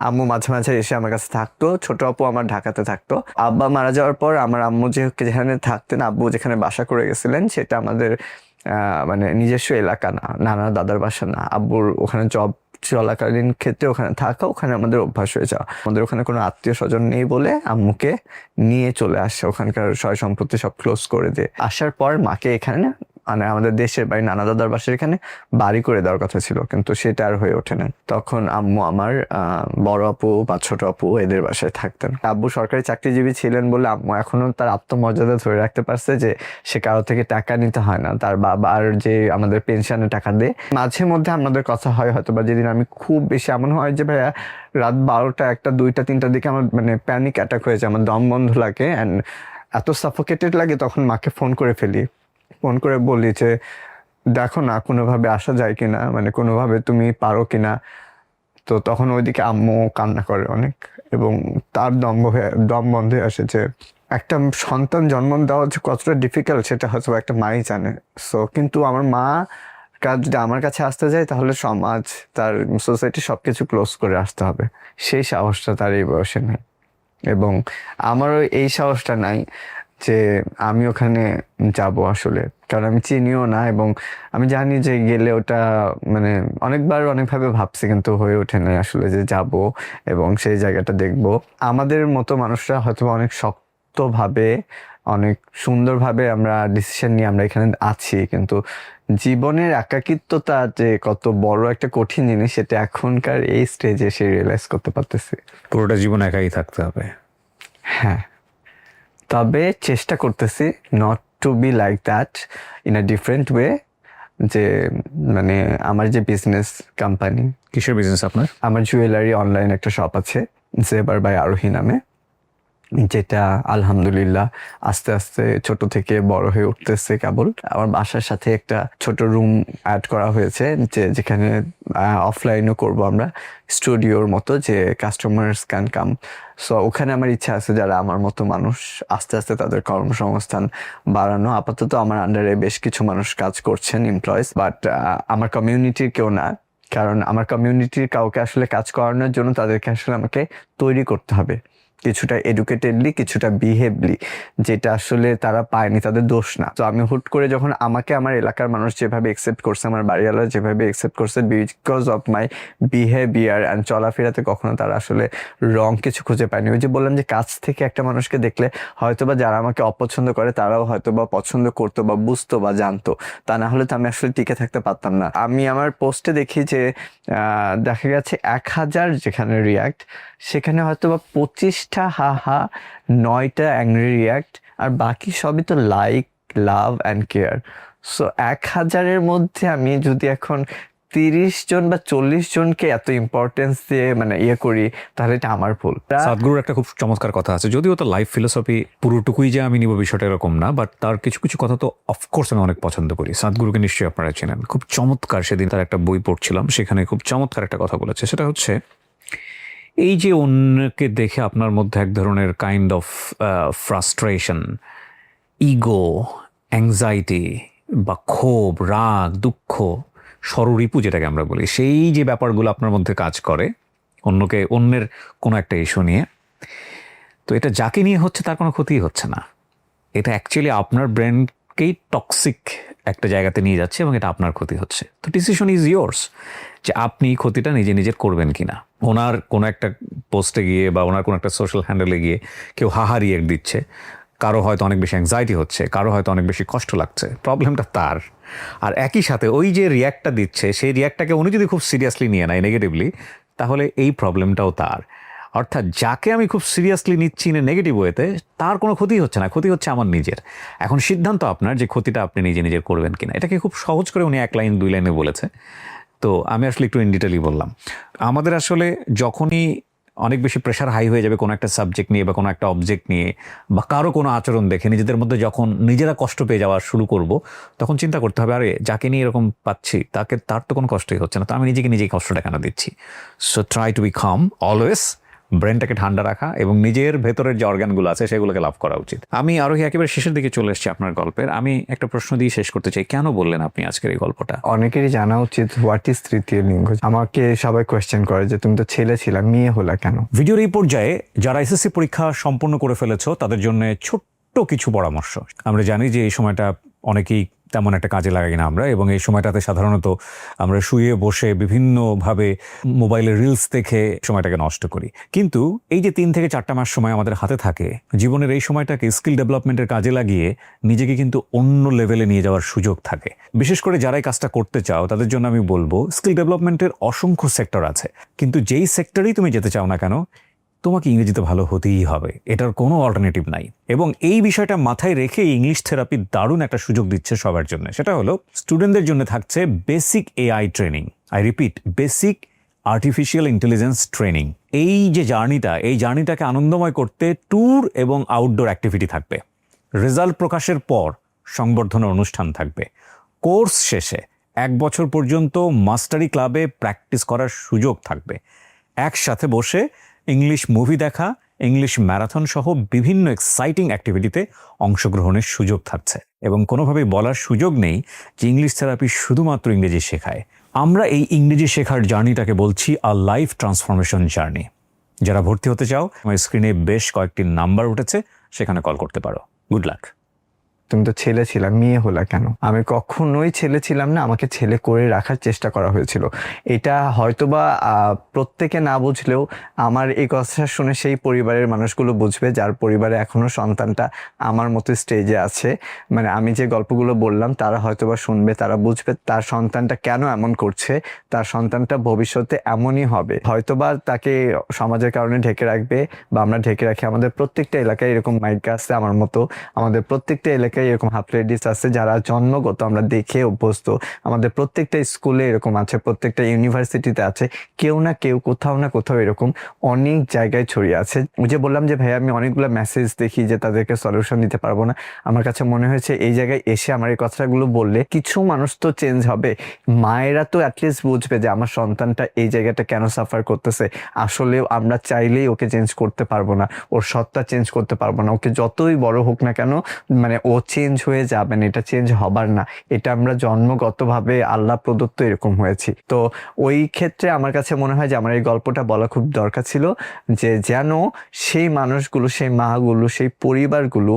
[SPEAKER 1] আম্মু মাঝে মাঝে এসে আমার কাছে থাকতো। ছোট আপু আমার ঢাকাতে থাকতো। আব্বা মারা যাওয়ার পর আমার আম্মু যেখানে থাকতেন, আব্বু যেখানে বাসা করে গেছিলেন, সেটা আমাদের মানে নিজস্ব এলাকা না, নানা দাদার বাসা না। আব্বুর ওখানে জব চলাকালীন ক্ষেত্রে ওখানে থাকা, ওখানে আমাদের অভ্যাস হয়ে যাওয়া। আমাদের ওখানে কোনো আত্মীয় স্বজন নেই বলে আম্মুকে নিয়ে চলে আসে, ওখানকার সয় সম্পত্তি সব ক্লোজ করে দিয়ে আসার পর মাকে এখানে মানে আমাদের দেশের বাড়ি নানা দাদার বাসার এখানে বাড়ি করে দেওয়ার কথা ছিল, কিন্তু সেটা আর হয়ে ওঠে না। তখন আম্মু আমার বড় আপু বা ছোট আপু এদের বাসায় থাকতেন। আব্বু সরকারি চাকরিজীবী ছিলেন বলে আম্মু এখনো তার আত্মমর্যাদা ধরে রাখতে পারছে যে সে কারো থেকে টাকা নিতে হয় না, তার বাবার যে আমাদের পেনশনের টাকা দেয়। মাঝে মধ্যে আমাদের কথা হয় হয়তো, বা যেদিন আমি খুব বেশি এমন হয় যে ভাইয়া রাত 12টা 1টা 2টা 3টার দিকে আমার মানে প্যানিক অ্যাটাক হয়েছে, আমার দম বন্ধ লাগে অ্যান্ড এত সাফোকেটেড লাগে, তখন মাকে ফোন করে ফেলি। ফোন করে বলি যে দেখো না কোনোভাবে আসা যায় কিনা, মানে কোনোভাবে তুমি পারো কিনা। তো তখন ওইদিকে আম্মু কান্না করে অনেক, এবং তার দম বন্ধ হয়ে আসে। যে একটা সন্তান জন্ম দেওয়া যে কতটা ডিফিকাল্ট সেটা হয়তো একটা মাই জানে। সো কিন্তু আমার মা যদি আমার কাছে আসতে যায় তাহলে সমাজ, তার সোসাইটি সবকিছু ক্লোজ করে আসতে হবে, সেই সাহসটা তার এই বয়সে নেই। এবং আমারও এই সাহসটা নাই যে আমি ওখানে যাব আসলে, কারণ আমি চিনিও না, এবং আমি জানি যে গেলে ওটা মানে অনেকবার অনেকভাবে ভাবছি কিন্তু হয়ে ওঠে না আসলে যে যাব এবং সেই জায়গাটা দেখব। আমাদের মতো মানুষরা হয়তো অনেক শক্তভাবে অনেক সুন্দরভাবে আমরা ডিসিশন নিয়ে আমরা এখানে আছি, কিন্তু জীবনের একাকিত্বতা যে কত বড় একটা কঠিন জিনিস সেটা এখনকার এই স্টেজে এসে রিয়েলাইজ করতে পারতেছি।
[SPEAKER 2] পুরোটা জীবন একাই থাকতে হবে।
[SPEAKER 1] হ্যাঁ, তবে চেষ্টা করতেছি not to be like that, in a different way. যে মানে আমার যে বিজনেস কোম্পানি।
[SPEAKER 2] কিসের বিজনেস আপনার?
[SPEAKER 1] আমার জুয়েলারি অনলাইন একটা শপ আছে জেবার বাই আরোহী নামে, যেটা আলহামদুলিল্লাহ আস্তে আস্তে ছোট থেকে বড় হয়ে উঠতেছে কেবল। আমার বাসার সাথে একটা ছোট রুম অ্যাড করা হয়েছে, যেখানে অফলাইনও করব আমরা, স্টুডিওর মতো, যে কাস্টমার্স ক্যান কাম। সো ওখানে আমার ইচ্ছা আছে যারা আমার মতো মানুষ আস্তে আস্তে তাদের কর্মসংস্থান বাড়ানো। আপাতত আমার আন্ডারে বেশ কিছু মানুষ কাজ করছেন, এমপ্লয়িজ, বাট আমার কমিউনিটির কেউ না। কারণ আমার কমিউনিটির কাউকে আসলে কাজ করানোর জন্য তাদেরকে আসলে আমাকে তৈরি করতে হবে, কিছুটা এডুকেটেডলি, কিছুটা বিহেভলি, যেটা আসলে তারা পায়নি, তাদের দোষ না। তো আমি হুট করে যখন আমাকে আমার এলাকার মানুষ যেভাবে একসেপ্ট করছে, আমার বাড়িওয়ালা যেভাবে একসেপ্ট করছে, because of my behaviour and চলাফেরাতে কখনো তারা আসলে রং কিছু খুঁজে পায়নি। ওই যে বললাম যে কাছ থেকে একটা মানুষকে দেখলে হয়তোবা যারা আমাকে অপছন্দ করে তারাও হয়তোবা পছন্দ করতো বা বুঝতো বা জানতো, তা না হলে তো আমি আসলে টিকে থাকতে পারতাম না। আমি আমার পোস্টে দেখি যে দেখা গেছে 1000 যেখানে রিয়াক্ট, সেখানে হয়তো বা 25টা হা 9টা অ্যাংরি রিয়াক্ট, আর বাকি সবই তো like, love and care. So 1000-এর মধ্যে আমি যদি এখন 30 জন বা 40 জনকে এত ইম্পর্টেন্স দিয়ে মানে করি, তাহলে এটা আমার ভুল।
[SPEAKER 2] সাদগুরুর একটা খুব চমৎকার কথা আছে, যদিও তো লাইফ ফিলোসফি পুরোটুকুই যে আমি নিব বিষয়টা এরকম না, বাট তার কিছু কিছু কথা তো অফকোর্স আমি অনেক পছন্দ করি। সাদগুরুকে নিশ্চয়ই আপনারা চেনেন, খুব চমৎকার। সেদিন তার একটা বই পড়ছিলাম, সেখানে খুব চমৎকার একটা কথা বলেছে। সেটা হচ্ছে এই যে অন্যকে দেখে আপনার মধ্যে এক ধরনের kind of frustration, ego, anxiety বা ক্ষোভ, রাগ, দুঃখ, স্বররিপু যেটাকে আমরা বলি, সেই যে ব্যাপারগুলো আপনার মধ্যে কাজ করে অন্যের কোনো একটা ইস্যু নিয়ে, তো এটা যাকে নিয়ে হচ্ছে তার কোনো ক্ষতিই হচ্ছে না। এটা অ্যাকচুয়ালি আপনার ব্রেনকেই টক্সিক একটা জায়গাতে নিয়ে যাচ্ছে এবং এটা আপনার ক্ষতি হচ্ছে। তো ডিসিশন ইজ ইয়োর্স যে আপনি ক্ষতিটা নিজের করবেন কিনা। ওনার কোনো একটা পোস্টে গিয়ে বা ওনার কোনো একটা সোশ্যাল হ্যান্ডেলে গিয়ে কেউ হাহা রিয়েক্ট দিচ্ছে, কারো হয়তো অনেক বেশি অ্যাংজাইটি হচ্ছে, কারো হয়তো অনেক বেশি কষ্ট লাগছে, প্রবলেমটা তার। আর একই সাথে ওই যে রিয়াক্টটা দিচ্ছে, সেই রিয়াক্টটাকে উনি যদি খুব সিরিয়াসলি নিয়ে নেয় নেগেটিভলি, তাহলে এই প্রবলেমটাও তার। অর্থাৎ যাকে আমি খুব সিরিয়াসলি নিচ্ছি না নেগেটিভ ওয়েতে, তার কোনো ক্ষতি হচ্ছে না, ক্ষতি হচ্ছে আমার নিজের। এখন সিদ্ধান্ত আপনার যে ক্ষতিটা আপনি নিজের করবেন কিনা। এটাকে খুব সহজ করে উনি 1 লাইন 2 লাইনে বলেছে, তো আমি আসলে একটু ইন ডিটেলই বললাম। আমাদের আসলে যখনই অনেক বেশি প্রেশার হাই হয়ে যাবে কোনো একটা সাবজেক্ট নিয়ে বা কোনো একটা অবজেক্ট নিয়ে, বা কারো কোনো আচরণ দেখে নিজেদের মধ্যে যখন নিজেরা কষ্ট পেয়ে যাওয়া শুরু করব, তখন চিন্তা করতে হবে, আরে যাকে নিয়ে এরকম পাচ্ছি তার তো কোনো কষ্টই হচ্ছে না, তো আমি নিজেই কষ্টটা কেন দিচ্ছি। So try to be calm always, ব্রেনটাকে ঠান্ডা রাখা এবং নিজের ভেতরের যে অর্গানগুলো আছে সেগুলোকে লাভ করা উচিত। আমি আরোহী একেবারে শেষের দিকে চলে এসেছি আপনার গল্পের। আমি একটা প্রশ্ন দিয়ে শেষ করতে চাই, কেন বললেন আপনি আজকের এই গল্পটা?
[SPEAKER 1] অনেকেরই জানা উচিত হোয়াট ইজ তৃতীয় লিঙ্গ। আমাকে সবাই কোয়েশ্চেন করে যে তুমি তো ছেলে ছিলা, মেয়ে হলা কেন?
[SPEAKER 2] ভিডিওর এই পর্যায়ে যারা এসএসসি পরীক্ষা সম্পন্ন করে ফেলেছো তাদের জন্য ছোট্ট কিছু পরামর্শ। আমরা জানি যে এই সময়টা অনেকেই তেমন একটা কাজে লাগাই না আমরা, এবং এই সময়টাতে সাধারণত আমরা শুয়ে বসে বিভিন্নভাবে মোবাইলের রিলস দেখে সময়টাকে নষ্ট করি। কিন্তু এই যে 3 থেকে 4টা মাস সময় আমাদের হাতে থাকে, জীবনের এই সময়টাকে স্কিল ডেভেলপমেন্টের কাজে লাগিয়ে নিজেকে কিন্তু অন্য লেভেলে নিয়ে যাওয়ার সুযোগ থাকে। বিশেষ করে যারা এই কাজটা করতে চাও তাদের জন্য আমি বলবো, স্কিল ডেভেলপমেন্টের অসংখ্য সেক্টর আছে, কিন্তু যেই সেক্টরেই তুমি যেতে চাও না কেন, তোমাকে ইংরেজিতে ভালো হতেই হবে, এটার কোনো অল্টারনেটিভ নাই। এবং এই বিষয়টা মাথায় রেখে ইংলিশ থেরাপি দারুণ একটা সুযোগ দিচ্ছে সবার জন্য। সেটা হলো স্টুডেন্টদের জন্য থাকছে basic AI training, I repeat basic artificial intelligence training. এই যে জার্নিটা, এই জার্নিটাকে আনন্দময় করতে ট্যুর এবং আউটডোর অ্যাক্টিভিটি থাকবে। রেজাল্ট প্রকাশের পর সংবর্ধনা অনুষ্ঠান থাকবে। কোর্স শেষে 1 বছর পর্যন্ত মাস্টারি ক্লাবে প্র্যাকটিস করার সুযোগ থাকবে। একসাথে বসে ইংলিশ মুভি দেখা, ইংলিশ ম্যারাথন সহ বিভিন্ন এক্সাইটিং অ্যাক্টিভিটিতে অংশগ্রহণের সুযোগ থাকছে। এবং কোনোভাবেই বলার সুযোগ নেই যে ইংলিশ থেরাপি শুধুমাত্র ইংরেজি শেখায়। আমরা এই ইংরেজি শেখার জার্নিটাকে বলছি আ লাইফ ট্রান্সফরমেশন জার্নি। যারা ভর্তি হতে চাও, আমার স্ক্রিনে বেশ কয়েকটি নাম্বার উঠেছে, সেখানে কল করতে পারো। Good luck.
[SPEAKER 1] তুমি তো ছেলে ছিলাম, মেয়ে হলা কেন? আমি কখনোই ছেলে ছিলাম না, আমাকে ছেলে করে রাখার চেষ্টা করা হয়েছিল। এটা হয়তোবা প্রত্যেকে না বুঝলেও আমার এই কথা শুনে সেই পরিবারের মানুষগুলো বুঝবে, যার পরিবারে এখনো সন্তানটা আমার মতো স্টেজে আছে। মানে আমি যে গল্পগুলো বললাম তারা হয়তোবা শুনবে, তারা বুঝবে তার সন্তানটা কেন এমন করছে, তার সন্তানটা ভবিষ্যতে এমনই হবে। হয়তোবা তাকে সমাজের কারণে ঢেকে রাখবে বা আমরা ঢেকে রাখি। আমাদের প্রত্যেকটা এলাকায় এরকম মাইকা আছে আমার মতো, আমাদের প্রত্যেকটা এলাকায় এরকম হাফ লেডিস আছে যারা জন্মগত আমরা দেখে অভ্যস্ত। আমাদের প্রত্যেকটা স্কুলে এরকম আছে, প্রত্যেকটা ইউনিভার্সিটিতে আছে, কেউ না কেউ কোথাও না কোথাও এরকম অনেক জায়গায় ছড়িয়ে আছে। যে বললাম যে ভাই আমি অনেকগুলো মেসেজ দেখি যে তাদেরকে সলিউশন দিতে পারবো না, আমার কাছে মনে হয়েছে এই জায়গায় এসে আমার এই কথাগুলো বললে কিছু মানুষ তো চেঞ্জ হবে। মায়েরা তো অ্যাটলিস্ট বুঝবে যে আমার সন্তানটা এই জায়গাটা কেন সাফার করতেছে। আসলেও আমরা চাইলেই ওকে চেঞ্জ করতে পারবো না, ওর সত্তা চেঞ্জ করতে পারবো না। ওকে যতই বড় হোক না কেন, মানে ও চেঞ্জ হয়ে যাবে না, এটা চেঞ্জ হবার না। এটা আমরা জন্মগতভাবে আল্লাহ প্রদত্ত এরকম হয়েছি। তো ওই ক্ষেত্রে আমার কাছে মনে হয় যে আমার এই গল্পটা বলা খুব দরকার ছিল, যে যেন সেই মানুষগুলো, সেই মাগুলো, সেই পরিবারগুলো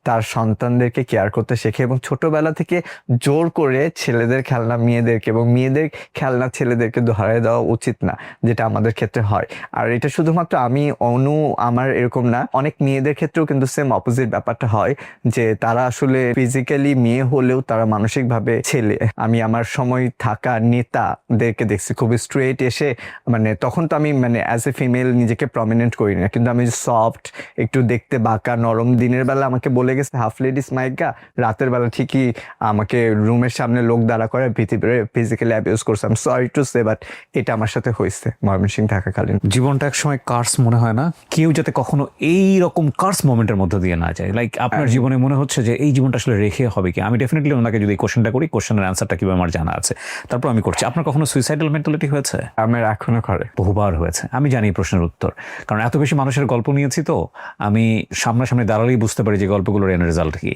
[SPEAKER 1] তার সন্তানদেরকে কেয়ার করতে শেখে এবং ছোটবেলা থেকে জোর করে ছেলেদের খেলনা মেয়েদেরকে এবং মেয়েদের খেলনা ছেলেদেরকে ধরায় দেওয়া উচিত না, যেটা আমাদের ক্ষেত্রে হয়। আর এটা শুধুমাত্র আমি আমার এরকম না, অনেক মেয়েদের ক্ষেত্রেও কিন্তু সেম অপোজিট ব্যাপারটা হয়, যে তারা আসলে ফিজিক্যালি মেয়ে হলেও তারা মানসিকভাবে ছেলে। আমি আমার সময় থাকা নেতাদেরকে দেখছি খুবই স্ট্রেট এসে, মানে তখন তো আমি মানে অ্যাজ এ ফিমেল নিজেকে প্রমিনেন্ট করি না, কিন্তু আমি সফট, একটু দেখতে বাঁকা নরম, দিনের বেলা আমাকে বলে গেছে হাফ লেডিস মাইকা, রাতের বেলা ঠিকই আমাকে রুমের সামনে লোক দাঁড়া করে ভিতরে ফিজিক্যালি অ্যাবিউজ করছে। I am sorry to say, but এটা আমার সাথে হয়েছে ময়মনসিংহ থাকাকালীন।
[SPEAKER 2] জীবনটা এক সময় কার্স মনে হয় না? কেউ যাতে কখনো এই রকম কার্স মোমেন্টের মধ্যে দিয়ে না যায়। লাইক আপনার জীবনে মনে হচ্ছে যে এই জীবনটা আসলে রেখে হবে কি? আমি ডেফিনেটলি ওনাকে যদি কোশ্চেনটা করি, কোশ্চেনের অ্যান্সারটা কিভাবে আমার জানা আছে, তারপর আমি করছি। আপনার কখনো সুইসাইডাল মেন্টালিটি হয়েছে?
[SPEAKER 1] আমার এখনো করে,
[SPEAKER 2] বহুবার হয়েছে। আমি জানি এই প্রশ্নের উত্তর, কারণ এত বেশি মানুষের গল্প নিয়েছি, তো আমি সামনাসামনি দাঁড়ালেই বুঝতে পারি যে গল্পগুলোর এন্ড রেজাল্ট কি।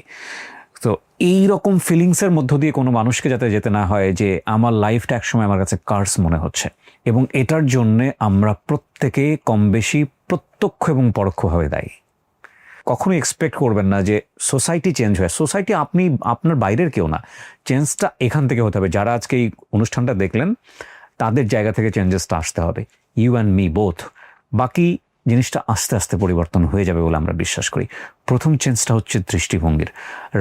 [SPEAKER 2] তো এই রকম ফিলিংসের মধ্য দিয়ে কোনো মানুষকে যাতে যেতে না হয় যে আমার লাইফটা একসময় আমার কাছে কার্স মনে হচ্ছে। এবং এটার জন্যে আমরা প্রত্যেকে কম বেশি প্রত্যক্ষ এবং পরোক্ষভাবে দায়ী। কখনোই এক্সপেক্ট করবেন না যে সোসাইটি চেঞ্জ হয়। সোসাইটি আপনি আপনার বাইরের কেউ না, চেঞ্জটা এখান থেকে হতে হবে। যারা আজকে এই অনুষ্ঠানটা দেখলেন তাদের জায়গা থেকে চেঞ্জেসটা আসতে হবে, ইউ অ্যান্ড মি বোথ। বাকি জিনিসটা আস্তে আস্তে পরিবর্তন হয়ে যাবে বলে আমরা বিশ্বাস করি। প্রথম চেঞ্জটা হচ্ছে দৃষ্টিভঙ্গির।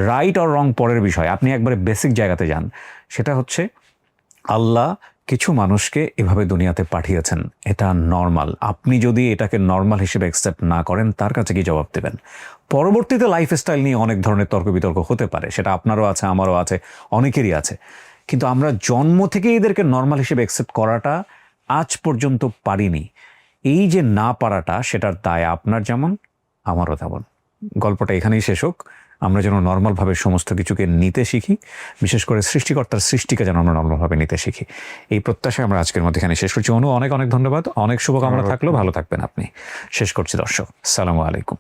[SPEAKER 2] রাইট আর রং পরের বিষয়, আপনি একবারে বেসিক জায়গাতে যান। সেটা হচ্ছে আল্লাহ কিছু মানুষকে এভাবে দুনিয়াতে পাঠিয়েছেন, এটা নর্মাল। আপনি যদি এটাকে নর্মাল হিসেবে অ্যাকসেপ্ট না করেন, তার কাছে কি জবাব দেবেন? পরবর্তীতে লাইফস্টাইল নিয়ে অনেক ধরনের তর্ক বিতর্ক হতে পারে, সেটা আপনারও আছে, আমারও আছে, অনেকেরই আছে। কিন্তু আমরা জন্ম থেকে এদেরকে নর্মাল হিসেবে অ্যাকসেপ্ট করাটা আজ পর্যন্ত পারিনি। এই যে না পারাটা, সেটার দায় আপনার যেমন আমারও তেমন। গল্পটা এখানেই শেষ হোক। আমরা যেন নর্মালভাবে সমস্ত কিছুকে নিতে শিখি, বিশেষ করে সৃষ্টিকর্তার সৃষ্টিকে যেন আমরা নর্মালভাবে নিতে শিখি। এই প্রত্যাশায় আমরা আজকের মধ্যে এখানে শেষ করছি। অনু, অনেক অনেক ধন্যবাদ, অনেক শুভকামনা থাকলো, ভালো থাকবেন আপনি। শেষ করছি দর্শক, আসসালামু আলাইকুম।